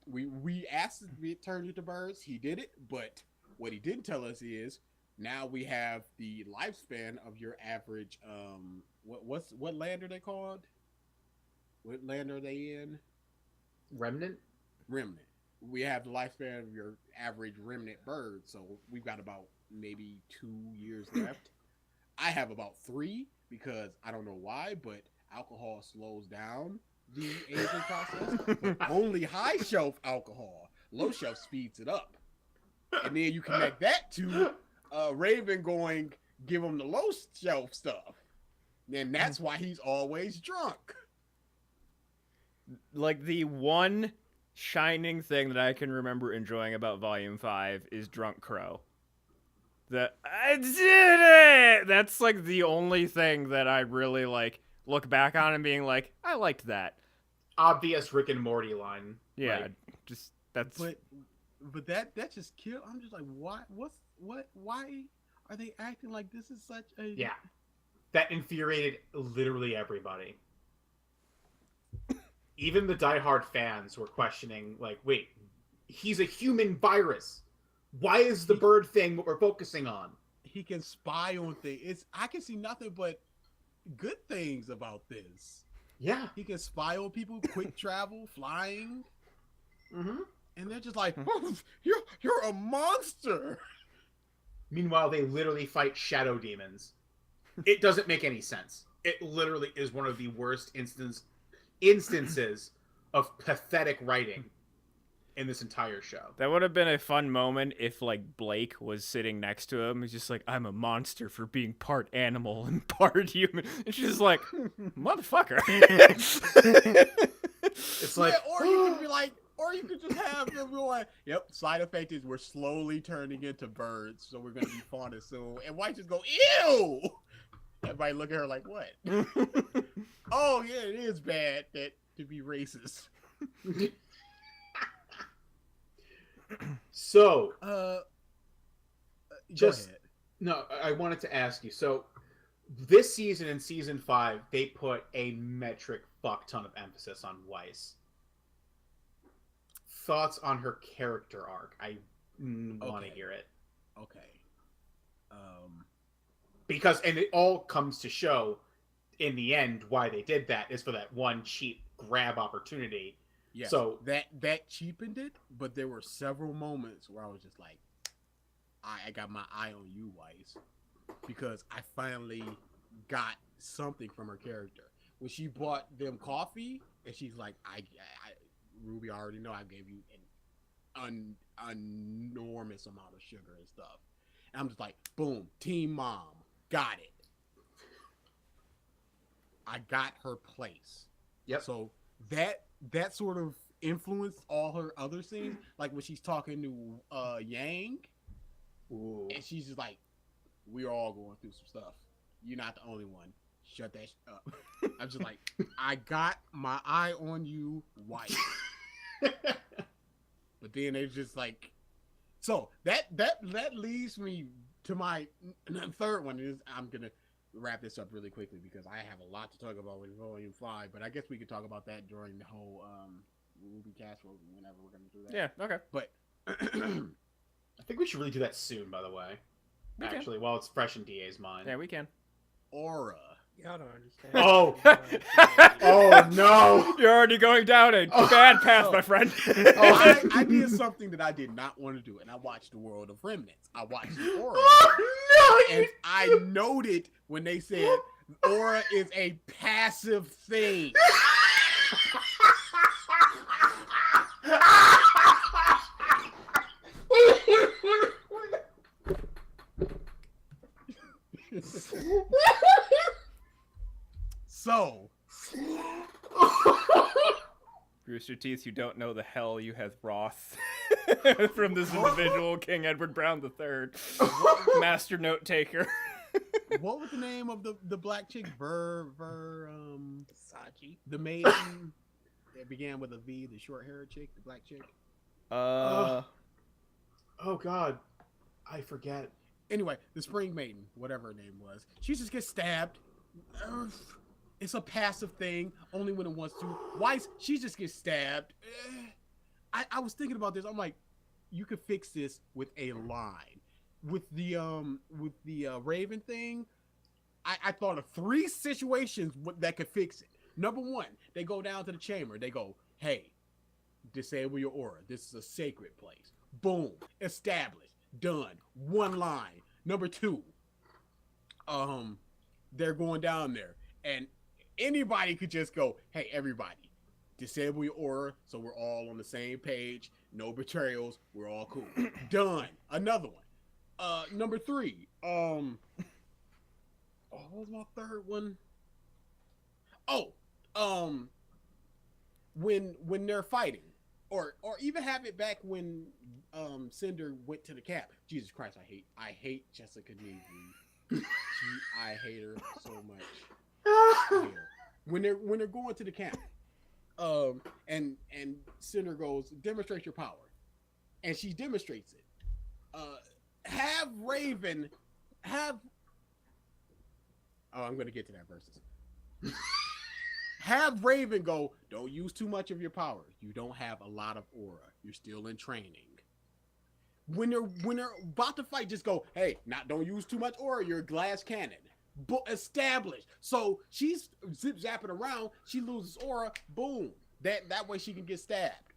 we asked to be turned into birds. He did it, but what he didn't tell us is now we have the lifespan of your average. What land are they called? What land are they in?
Remnant?
Remnant. We have the lifespan of your average remnant bird, so we've got about maybe 2 years left. I have about 3 because I don't know why, but alcohol slows down the aging process. But only high shelf alcohol, low shelf speeds it up. And then you connect that to Raven going, give them the low shelf stuff. And that's why he's always drunk.
Like, the one shining thing that I can remember enjoying about Volume 5 is Drunk Crow. That I did it! That's, like, the only thing that I really, like, look back on and being like, I liked that.
Obvious Rick and Morty line.
Yeah,
Like,
just, that's...
But that just killed. I'm just like, why are they acting like this is such a...
yeah. That infuriated literally everybody. Even the diehard fans were questioning, like, wait, he's a human virus. Why is the bird thing what we're focusing on?
He can spy on things. I can see nothing but good things about this.
Yeah.
He can spy on people, quick travel, flying,
Mm-hmm.
and they're just like, oh, you're a monster.
Meanwhile, they literally fight shadow demons. It doesn't make any sense. It literally is one of the worst instances of pathetic writing in this entire show.
That would have been a fun moment if, like, Blake was sitting next to him. He's just like, I'm a monster for being part animal and part human. And she's just like, motherfucker.
It's like,
yeah, or you could be like, or you could just have them going, yep, side effect is we're slowly turning into birds, so we're going to be fauna soon. And White just go, ew! Everybody look at her like, what? Oh, yeah, it is bad to be racist.
So,
Just,
no, I wanted to ask you. So, this season in season 5, they put a metric fuck ton of emphasis on Weiss. Thoughts on her character arc? I want to hear it.
Okay.
Because, and it all comes to show, in the end, why they did that is for that one cheap grab opportunity.
Yeah.
So
that cheapened it, but there were several moments where I was just like, I got my eye on you, Weiss, because I finally got something from her character. When she bought them coffee, and she's like, Ruby, I already know I gave you an enormous amount of sugar and stuff. And I'm just like, boom, team mom, got it. I got her place.
Yep.
So that sort of influenced all her other scenes, like when she's talking to Yang,
ooh.
and she's just like, we're all going through some stuff. You're not the only one. Shut that up. I'm just like, I got my eye on you, White. But then it's just like, so that leads me to my third one. Is I'm gonna wrap this up really quickly because I have a lot to talk about with Volume 5, but I guess we could talk about that during the whole Ruby cast whenever we're gonna do that.
Yeah, okay.
But
I think we should really do that soon, by the way.
We can.
Actually, while it's fresh in DA's mind.
Yeah, we can.
Aura.
Y'all don't understand.
Oh.
Y'all don't understand.
Oh, no!
You're already going down a bad path, my friend.
I did something that I did not want to do, and I watched The World of Remnants. I watched Aura.
Oh, no!
And I noted when they said Aura is a passive thing. So,
Rooster Teeth, you don't know the hell you have wrought from this individual, King Edward Brown III, master note taker.
what was the name of the black chick?
Sachi.
The maiden that began with a V, the short-haired chick, the black chick.
Oh, God. I forget.
Anyway, the Spring Maiden, whatever her name was, she just gets stabbed. It's a passive thing, only when it wants to. Weiss, she just gets stabbed. I was thinking about this. I'm like, you could fix this with a line. With the Raven thing, I thought of 3 situations that could fix it. Number 1, they go down to the chamber. They go, hey, disable your aura. This is a sacred place. Boom. Established. Done. 1 line. Number 2, they're going down there. And anybody could just go, hey, everybody, disable your aura so we're all on the same page. No betrayals. We're all cool. Done. Another one. Number 3. What was my third one? when they're fighting, or even have it back when Cinder went to the camp. Jesus Christ, I hate Jessica Newsby. I hate her so much. I hate her. When they're going to the camp, and Cinder goes, demonstrate your power, and she demonstrates it. Have Raven have. Oh, I'm gonna get to that versus. Have Raven go, don't use too much of your power. You don't have a lot of aura. You're still in training. When they're about to fight, just go, hey, don't use too much aura. You're a glass cannon. Established. So she's zip zapping around. She loses aura. Boom. That way she can get stabbed.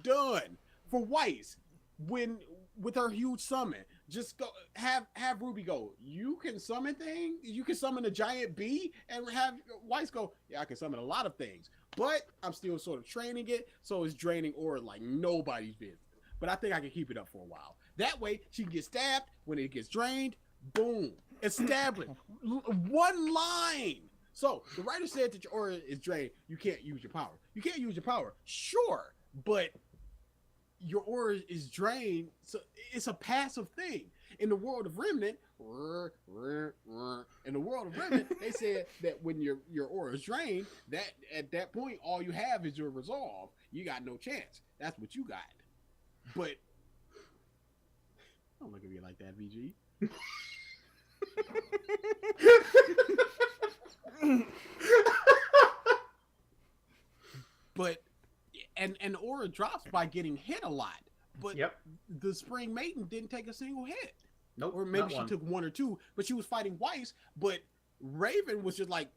Done. For Weiss, with her huge summon, just go have Ruby go, you can summon things. You can summon a giant bee, and have Weiss go, yeah, I can summon a lot of things, but I'm still sort of training it, so it's draining aura like nobody's business. But I think I can keep it up for a while. That way she can get stabbed when it gets drained. Boom. Established. One line. So the writer said that your aura is drained. You can't use your power. You can't use your power. Sure, but your aura is drained, so it's a passive thing. In the world of Remnant, they said that when your aura is drained, that at that point all you have is your resolve. You got no chance. That's what you got. But don't look at me like that, VG. But and aura drops by getting hit a lot. But the Spring Maiden didn't take a single hit.
Nope.
Or maybe she took one or two, but she was fighting Weiss. But Raven was just like,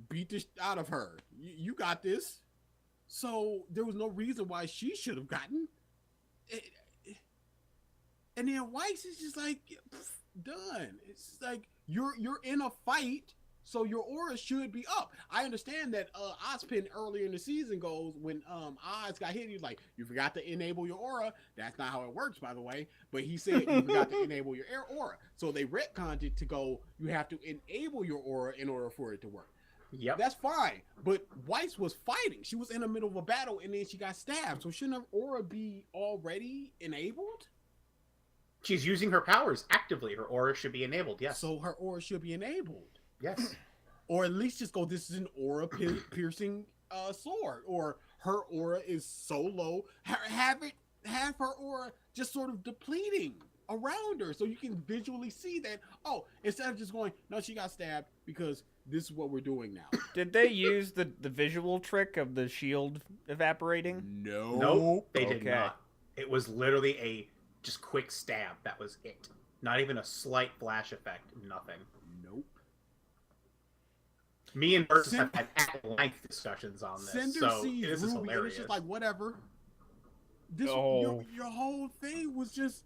beat this out of her. You got this. So there was no reason why she should have gotten it. And then Weiss is just like, done. It's like you're in a fight, so your aura should be up. I understand that Ozpin earlier in the season goes, when Oz got hit, he's like, you forgot to enable your aura. That's not how it works, by the way. But he said you forgot to enable your aura. So they retconned it to go, you have to enable your aura in order for it to work.
Yep.
That's fine. But Weiss was fighting. She was in the middle of a battle, and then she got stabbed. So shouldn't her aura be already enabled?
She's using her powers actively. Her aura should be enabled, yes.
So her aura should be enabled.
Yes.
Or at least just go, this is an aura piercing sword. Or her aura is so low. Have her aura just sort of depleting around her, so you can visually see that, oh, instead of just going, no, she got stabbed, because this is what we're doing now.
Did they use the visual trick of the shield evaporating?
No.
Nope, they did not. It was literally a just quick stab. That was it. Not even a slight flash effect. Nothing.
Nope.
Me and Versus have had at-length discussions on this.
Cinder
so
sees
this is
Ruby,
hilarious.
and it's just like, whatever. This your whole thing was just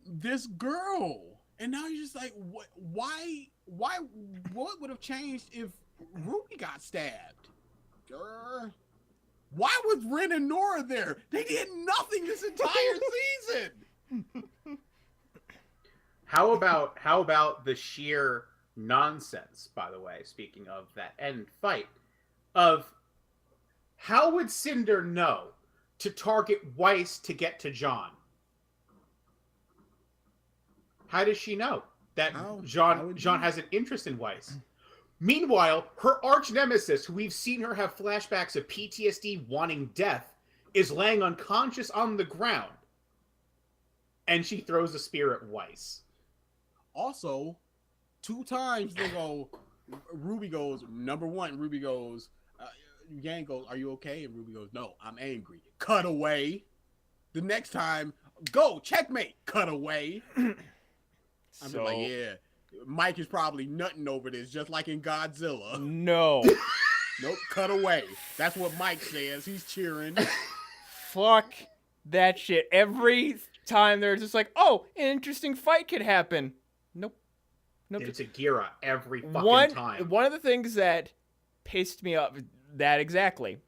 this girl, and now you're just like, what? Why? What would have changed if Ruby got stabbed? Why was Ren and Nora there? They did nothing this entire season.
How about the sheer nonsense, by the way, speaking of that end fight, of how would Cinder know to target Weiss to get to John? How does she know that John has an interest in Weiss? Meanwhile, her arch nemesis, who we've seen her have flashbacks of PTSD wanting death, is laying unconscious on the ground. And she throws a spear at Weiss.
Also, 2 times they go, Ruby goes, number 1, Ruby goes, Yang goes, are you okay? And Ruby goes, no, I'm angry. Cut away. The next time, go, checkmate. Cut away. I'm just like, yeah, Mike is probably nutting over this, just like in Godzilla.
No.
Nope, cut away. That's what Mike says. He's cheering.
Fuck that shit. Every time they're just like, oh, an interesting fight could happen. Nope.
It's a Gira every fucking time.
One of the things that pissed me off, that exactly,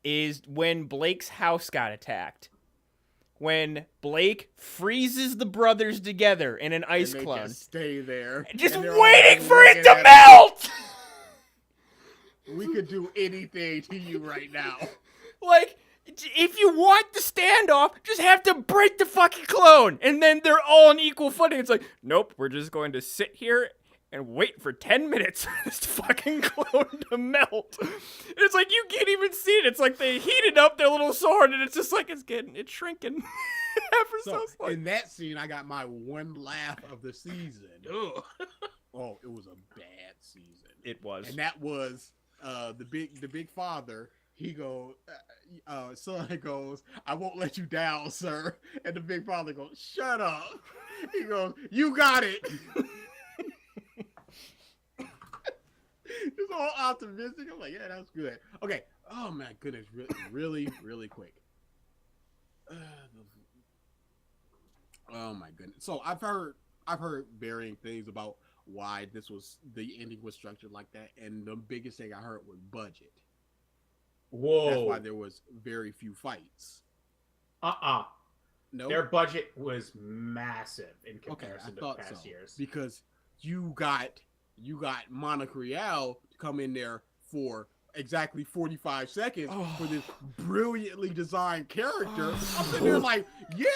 is when Blake's house got attacked. When Blake freezes the brothers together in an ice clone.
Just stay there.
Just waiting for it to melt!
could do anything to you right now.
Like, if you want the standoff, just have to break the fucking clone, and then they're all on equal footing. It's like, nope, we're just going to sit here and wait for 10 minutes for this fucking clone to melt. And it's like, you can't even see it. It's like they heated up their little sword, and it's just like, it's shrinking. Ever so slightly.
In that scene, I got my one laugh of the season.
Ugh.
Oh, it was a bad season.
It was.
And that was the big father. He goes, son goes, I won't let you down, sir. And the big father goes, shut up. He goes, you got it. It's all optimistic. I'm like, yeah, that's good. Okay. Oh my goodness, really, really quick. Oh my goodness. So I've heard varying things about why the ending was structured like that, and the biggest thing I heard was budget.
Whoa.
That's why there was very few fights. No.
Their budget was massive in comparison to past years.
Because you got Monica Rial to come in there for exactly 45 seconds for this brilliantly designed character. I'm sitting there like, yeah,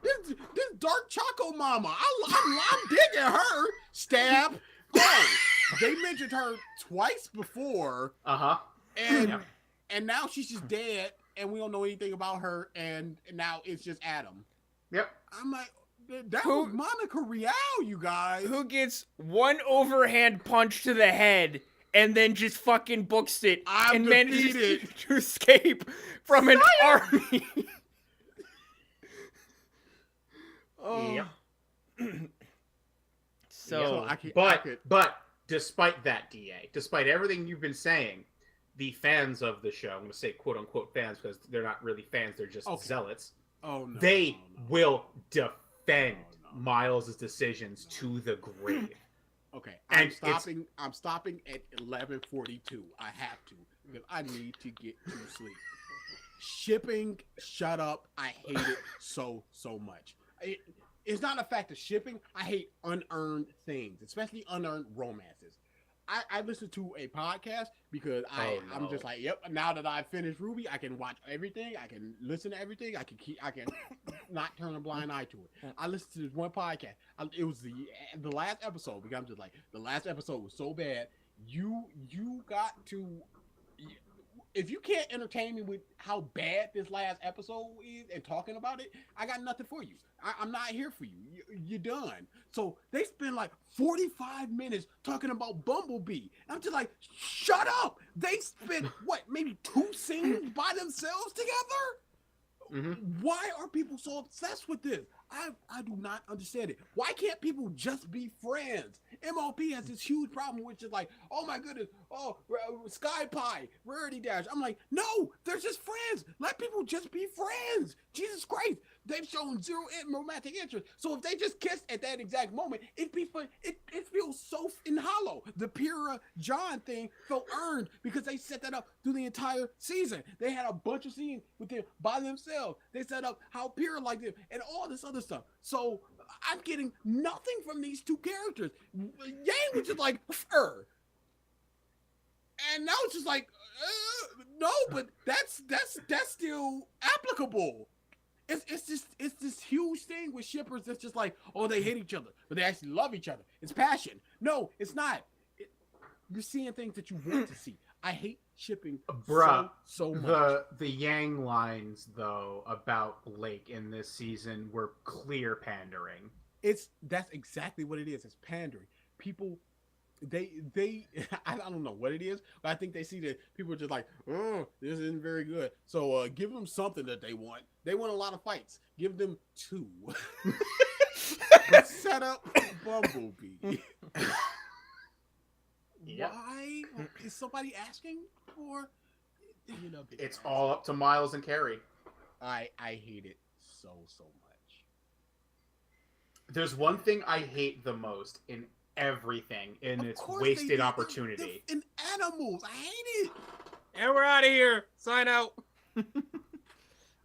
this dark Choco Mama. I'm digging her. Stab. Oh, they mentioned her twice before. And now she's just dead, and we don't know anything about her, and now it's just Adam.
Yep.
I'm like, that was Monica Rial, you guys.
Who gets one overhand punch to the head and then just fucking books it and manages to escape from an army.
Yep.
But
despite that, DA, despite everything you've been saying, the fans of the show, I'm going to say quote unquote fans because they're not really fans, they're just zealots.
Oh no.
They will defend Miles' decisions to the grave.
Okay, I'm stopping at 11:42. I have to because I need to get to sleep. Shipping, shut up. I hate it so much. It's not a fact of shipping. I hate unearned things, especially unearned romances. I listen to a podcast because I'm just like, yep. Now that I've finished RWBY, I can watch everything. I can listen to everything. I can not turn a blind eye to it. I listened to this one podcast. It was the last episode because I'm just like, the last episode was so bad. You got to. If you can't entertain me with how bad this last episode is and talking about it, I got nothing for you. I'm not here for you. You're done. So they spend like 45 minutes talking about Bumblebee. I'm just like, shut up. They spent, maybe 2 scenes by themselves together? Mm-hmm. Why are people so obsessed with this? I do not understand it. Why can't people just be friends? MLP has this huge problem which is like, oh my goodness, Sky Pie, Rarity Dash. I'm like, no, they're just friends. Let people just be friends. Jesus Christ. They've shown zero romantic interest. So if they just kissed at that exact moment, it feels so hollow. The Pyrrha John thing felt earned because they set that up through the entire season. They had a bunch of scenes with them by themselves. They set up how Pyrrha liked them and all this other stuff. So I'm getting nothing from these two characters. Yang was just like, fur. And now it's just like, no, but that's still applicable. It's this huge thing with shippers that's just like, oh, they hate each other, but they actually love each other. It's passion. No, it's not. You're seeing things that you want to see. I hate shipping so much.
The Yang lines, though, about Blake in this season were clear pandering.
That's exactly what it is. It's pandering. People, they I don't know what it is, but I think they see that people are just like, oh, this isn't very good. So give them something that they want. They want a lot of fights. Give them 2. But set up Bumblebee.
Yep.
Why is somebody asking for?
It's all up to Miles and Carrie.
I hate it so much.
There's one thing I hate the most in everything, and it's wasted opportunity.
In animals, I hate it.
And we're out of here. Sign out.
All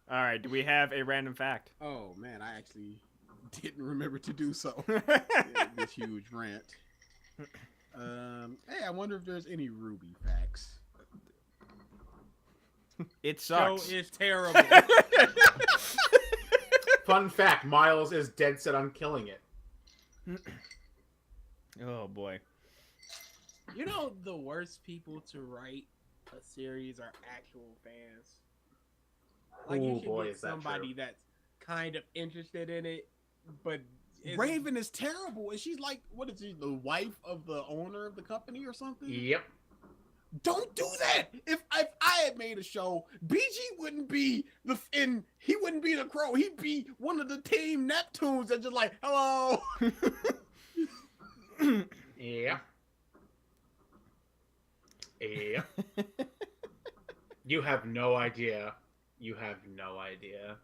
right, do we have a random fact?
Oh man, I actually didn't remember to do so. This huge rant. Hey, I wonder if there's any RWBY facts.
It
Show
sucks.
is terrible.
Fun fact: Miles is dead set on killing it.
Oh boy.
You know, the worst people to write a series are actual fans. Like, you
Oh
should
boy,
get
is that
somebody
true.
that's kind of interested in it, but
Raven is terrible. And she's like, what is she, the wife of the owner of the company or something?
Yep.
Don't do that. If I had made a show, BG wouldn't be he wouldn't be the Crow. He'd be one of the team Neptunes that just like, hello.
Yep. Yep. You have no idea. You have no idea.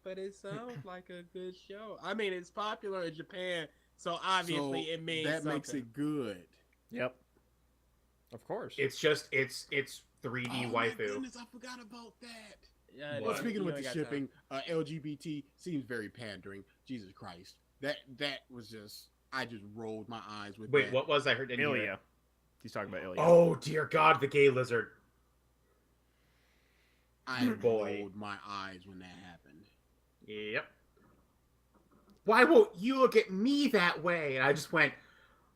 But it sounds like a good show. I mean, it's popular in Japan, so obviously
So
it means
that makes
something.
it good.
Yep. Of course.
It's just it's 3D
Oh my
waifu.
goodness, I forgot about that.
Yeah,
Well,
What?
speaking
you
with
ain't
the
got time.
shipping, LGBT seems very pandering. Jesus Christ, that was just I just rolled my eyes with
Wait,
that.
what was I heard? Didn't hear it.
Ilya. He's talking about Ilya.
Oh dear God, the gay lizard.
I
boy.
rolled my eyes when that happened.
Yep. Why won't you look at me that way? And I just went,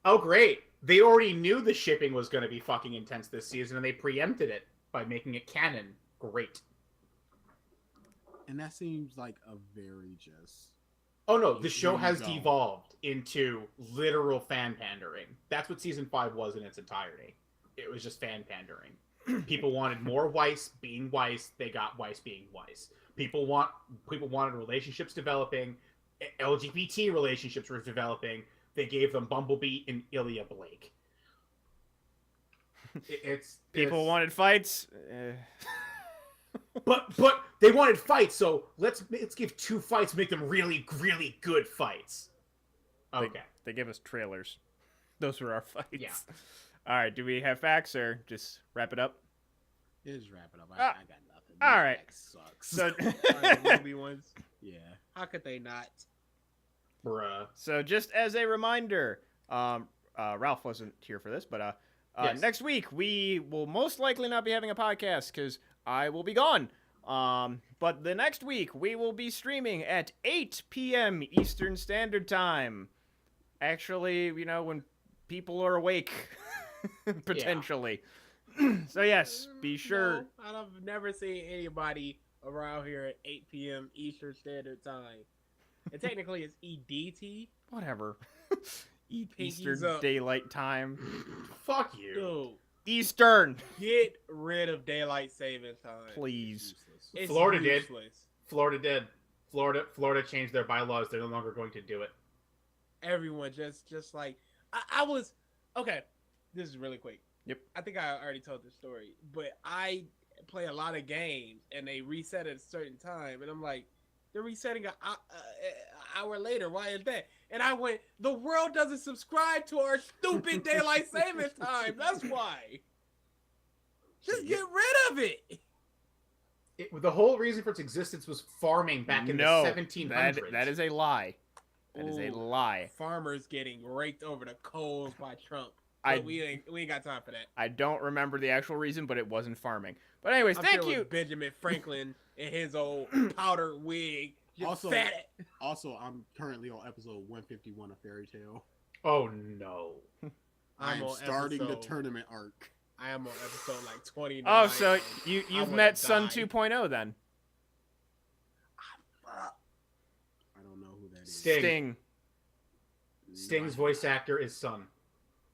oh great. They already knew the shipping was going to be fucking intense this season, and they preempted it by making it canon. Great.
And that seems like a very just.
Oh no, the show
There you
has
go.
devolved into literal fan pandering. That's what season 5 was in its entirety. It was just fan pandering. People wanted more Weiss being Weiss. They got Weiss being Weiss. People wanted relationships developing. LGBT relationships were developing. They gave them Bumblebee and Ilya Blake.
People wanted fights.
But they wanted fights, so let's give 2 fights, make them really, really good fights. Okay.
They give us trailers. Those were our fights.
Yeah.
All right. Do we have facts or just wrap it up?
Just wrap it up. I got nothing.
all
This
right.
act Sucks.
So,
the movie ones.
yeah.
How could they not?
Bruh.
so just as a reminder, Ralph wasn't here for this, but
Yes.
next week we will most likely not be having a podcast because I will be gone. But the next week we will be streaming at 8 p.m. Eastern Standard Time. Actually, you know, when people are awake, potentially. So yes, be sure.
No, I've never seen anybody around here at 8 p.m. Eastern Standard Time. And technically it's EDT.
Whatever.
Pinkies
Eastern
up.
Daylight Time.
Fuck you.
Dude,
Eastern,
get rid of daylight saving time.
please.
Useless.
It's
Florida did.
useless.
Florida did. Florida changed their bylaws. They're no longer going to do it.
Everyone just like I was okay. This is really quick.
Yep.
I think I already told this story, but I play a lot of games and they reset at a certain time, and I'm like, they're resetting an hour later. Why is that? And I went, the world doesn't subscribe to our stupid daylight savings time. That's why. Just get rid of it.
The whole reason for its existence was farming back in the 1700s.
that is a lie. That is a
Ooh.
lie.
Farmers getting raked over the coals by Trump.
I-
But we ain't got time for that.
I don't remember the actual reason, but it wasn't farming. But anyways,
I'm
thank
sure it
you.
was Benjamin Franklin in his old powder wig. Just
Also-
fat.
Also, I'm currently on episode 151 of Fairy Tale.
Oh no.
I'm
on
starting the
episode-
tournament arc.
I am on episode like 29.
Oh, so you've
wanna
met Sun
die.
2.0 then?
I don't know who that is.
Sting.
No,
Sting's
I-
voice actor is Sun.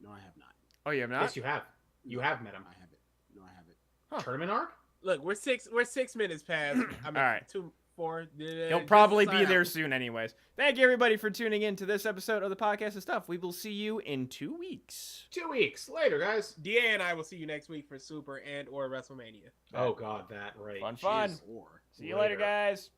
No, I have not.
Oh, you have not?
Yes, you have. You have met him.
I haven't. No, I haven't.
Huh.
Tournament arc?
Look, we're 6 minutes past. I mean,
All right.
2, 4.
He'll probably be there soon, anyways. Thank you, everybody, for tuning in to this episode of the Podcast of Stuff. We will see you in 2 weeks.
2 weeks later, guys.
DA and I will see you next week for Super and or WrestleMania.
Oh god, that right.
Fun.
Jeez.
Or
See you later,
Later.
guys.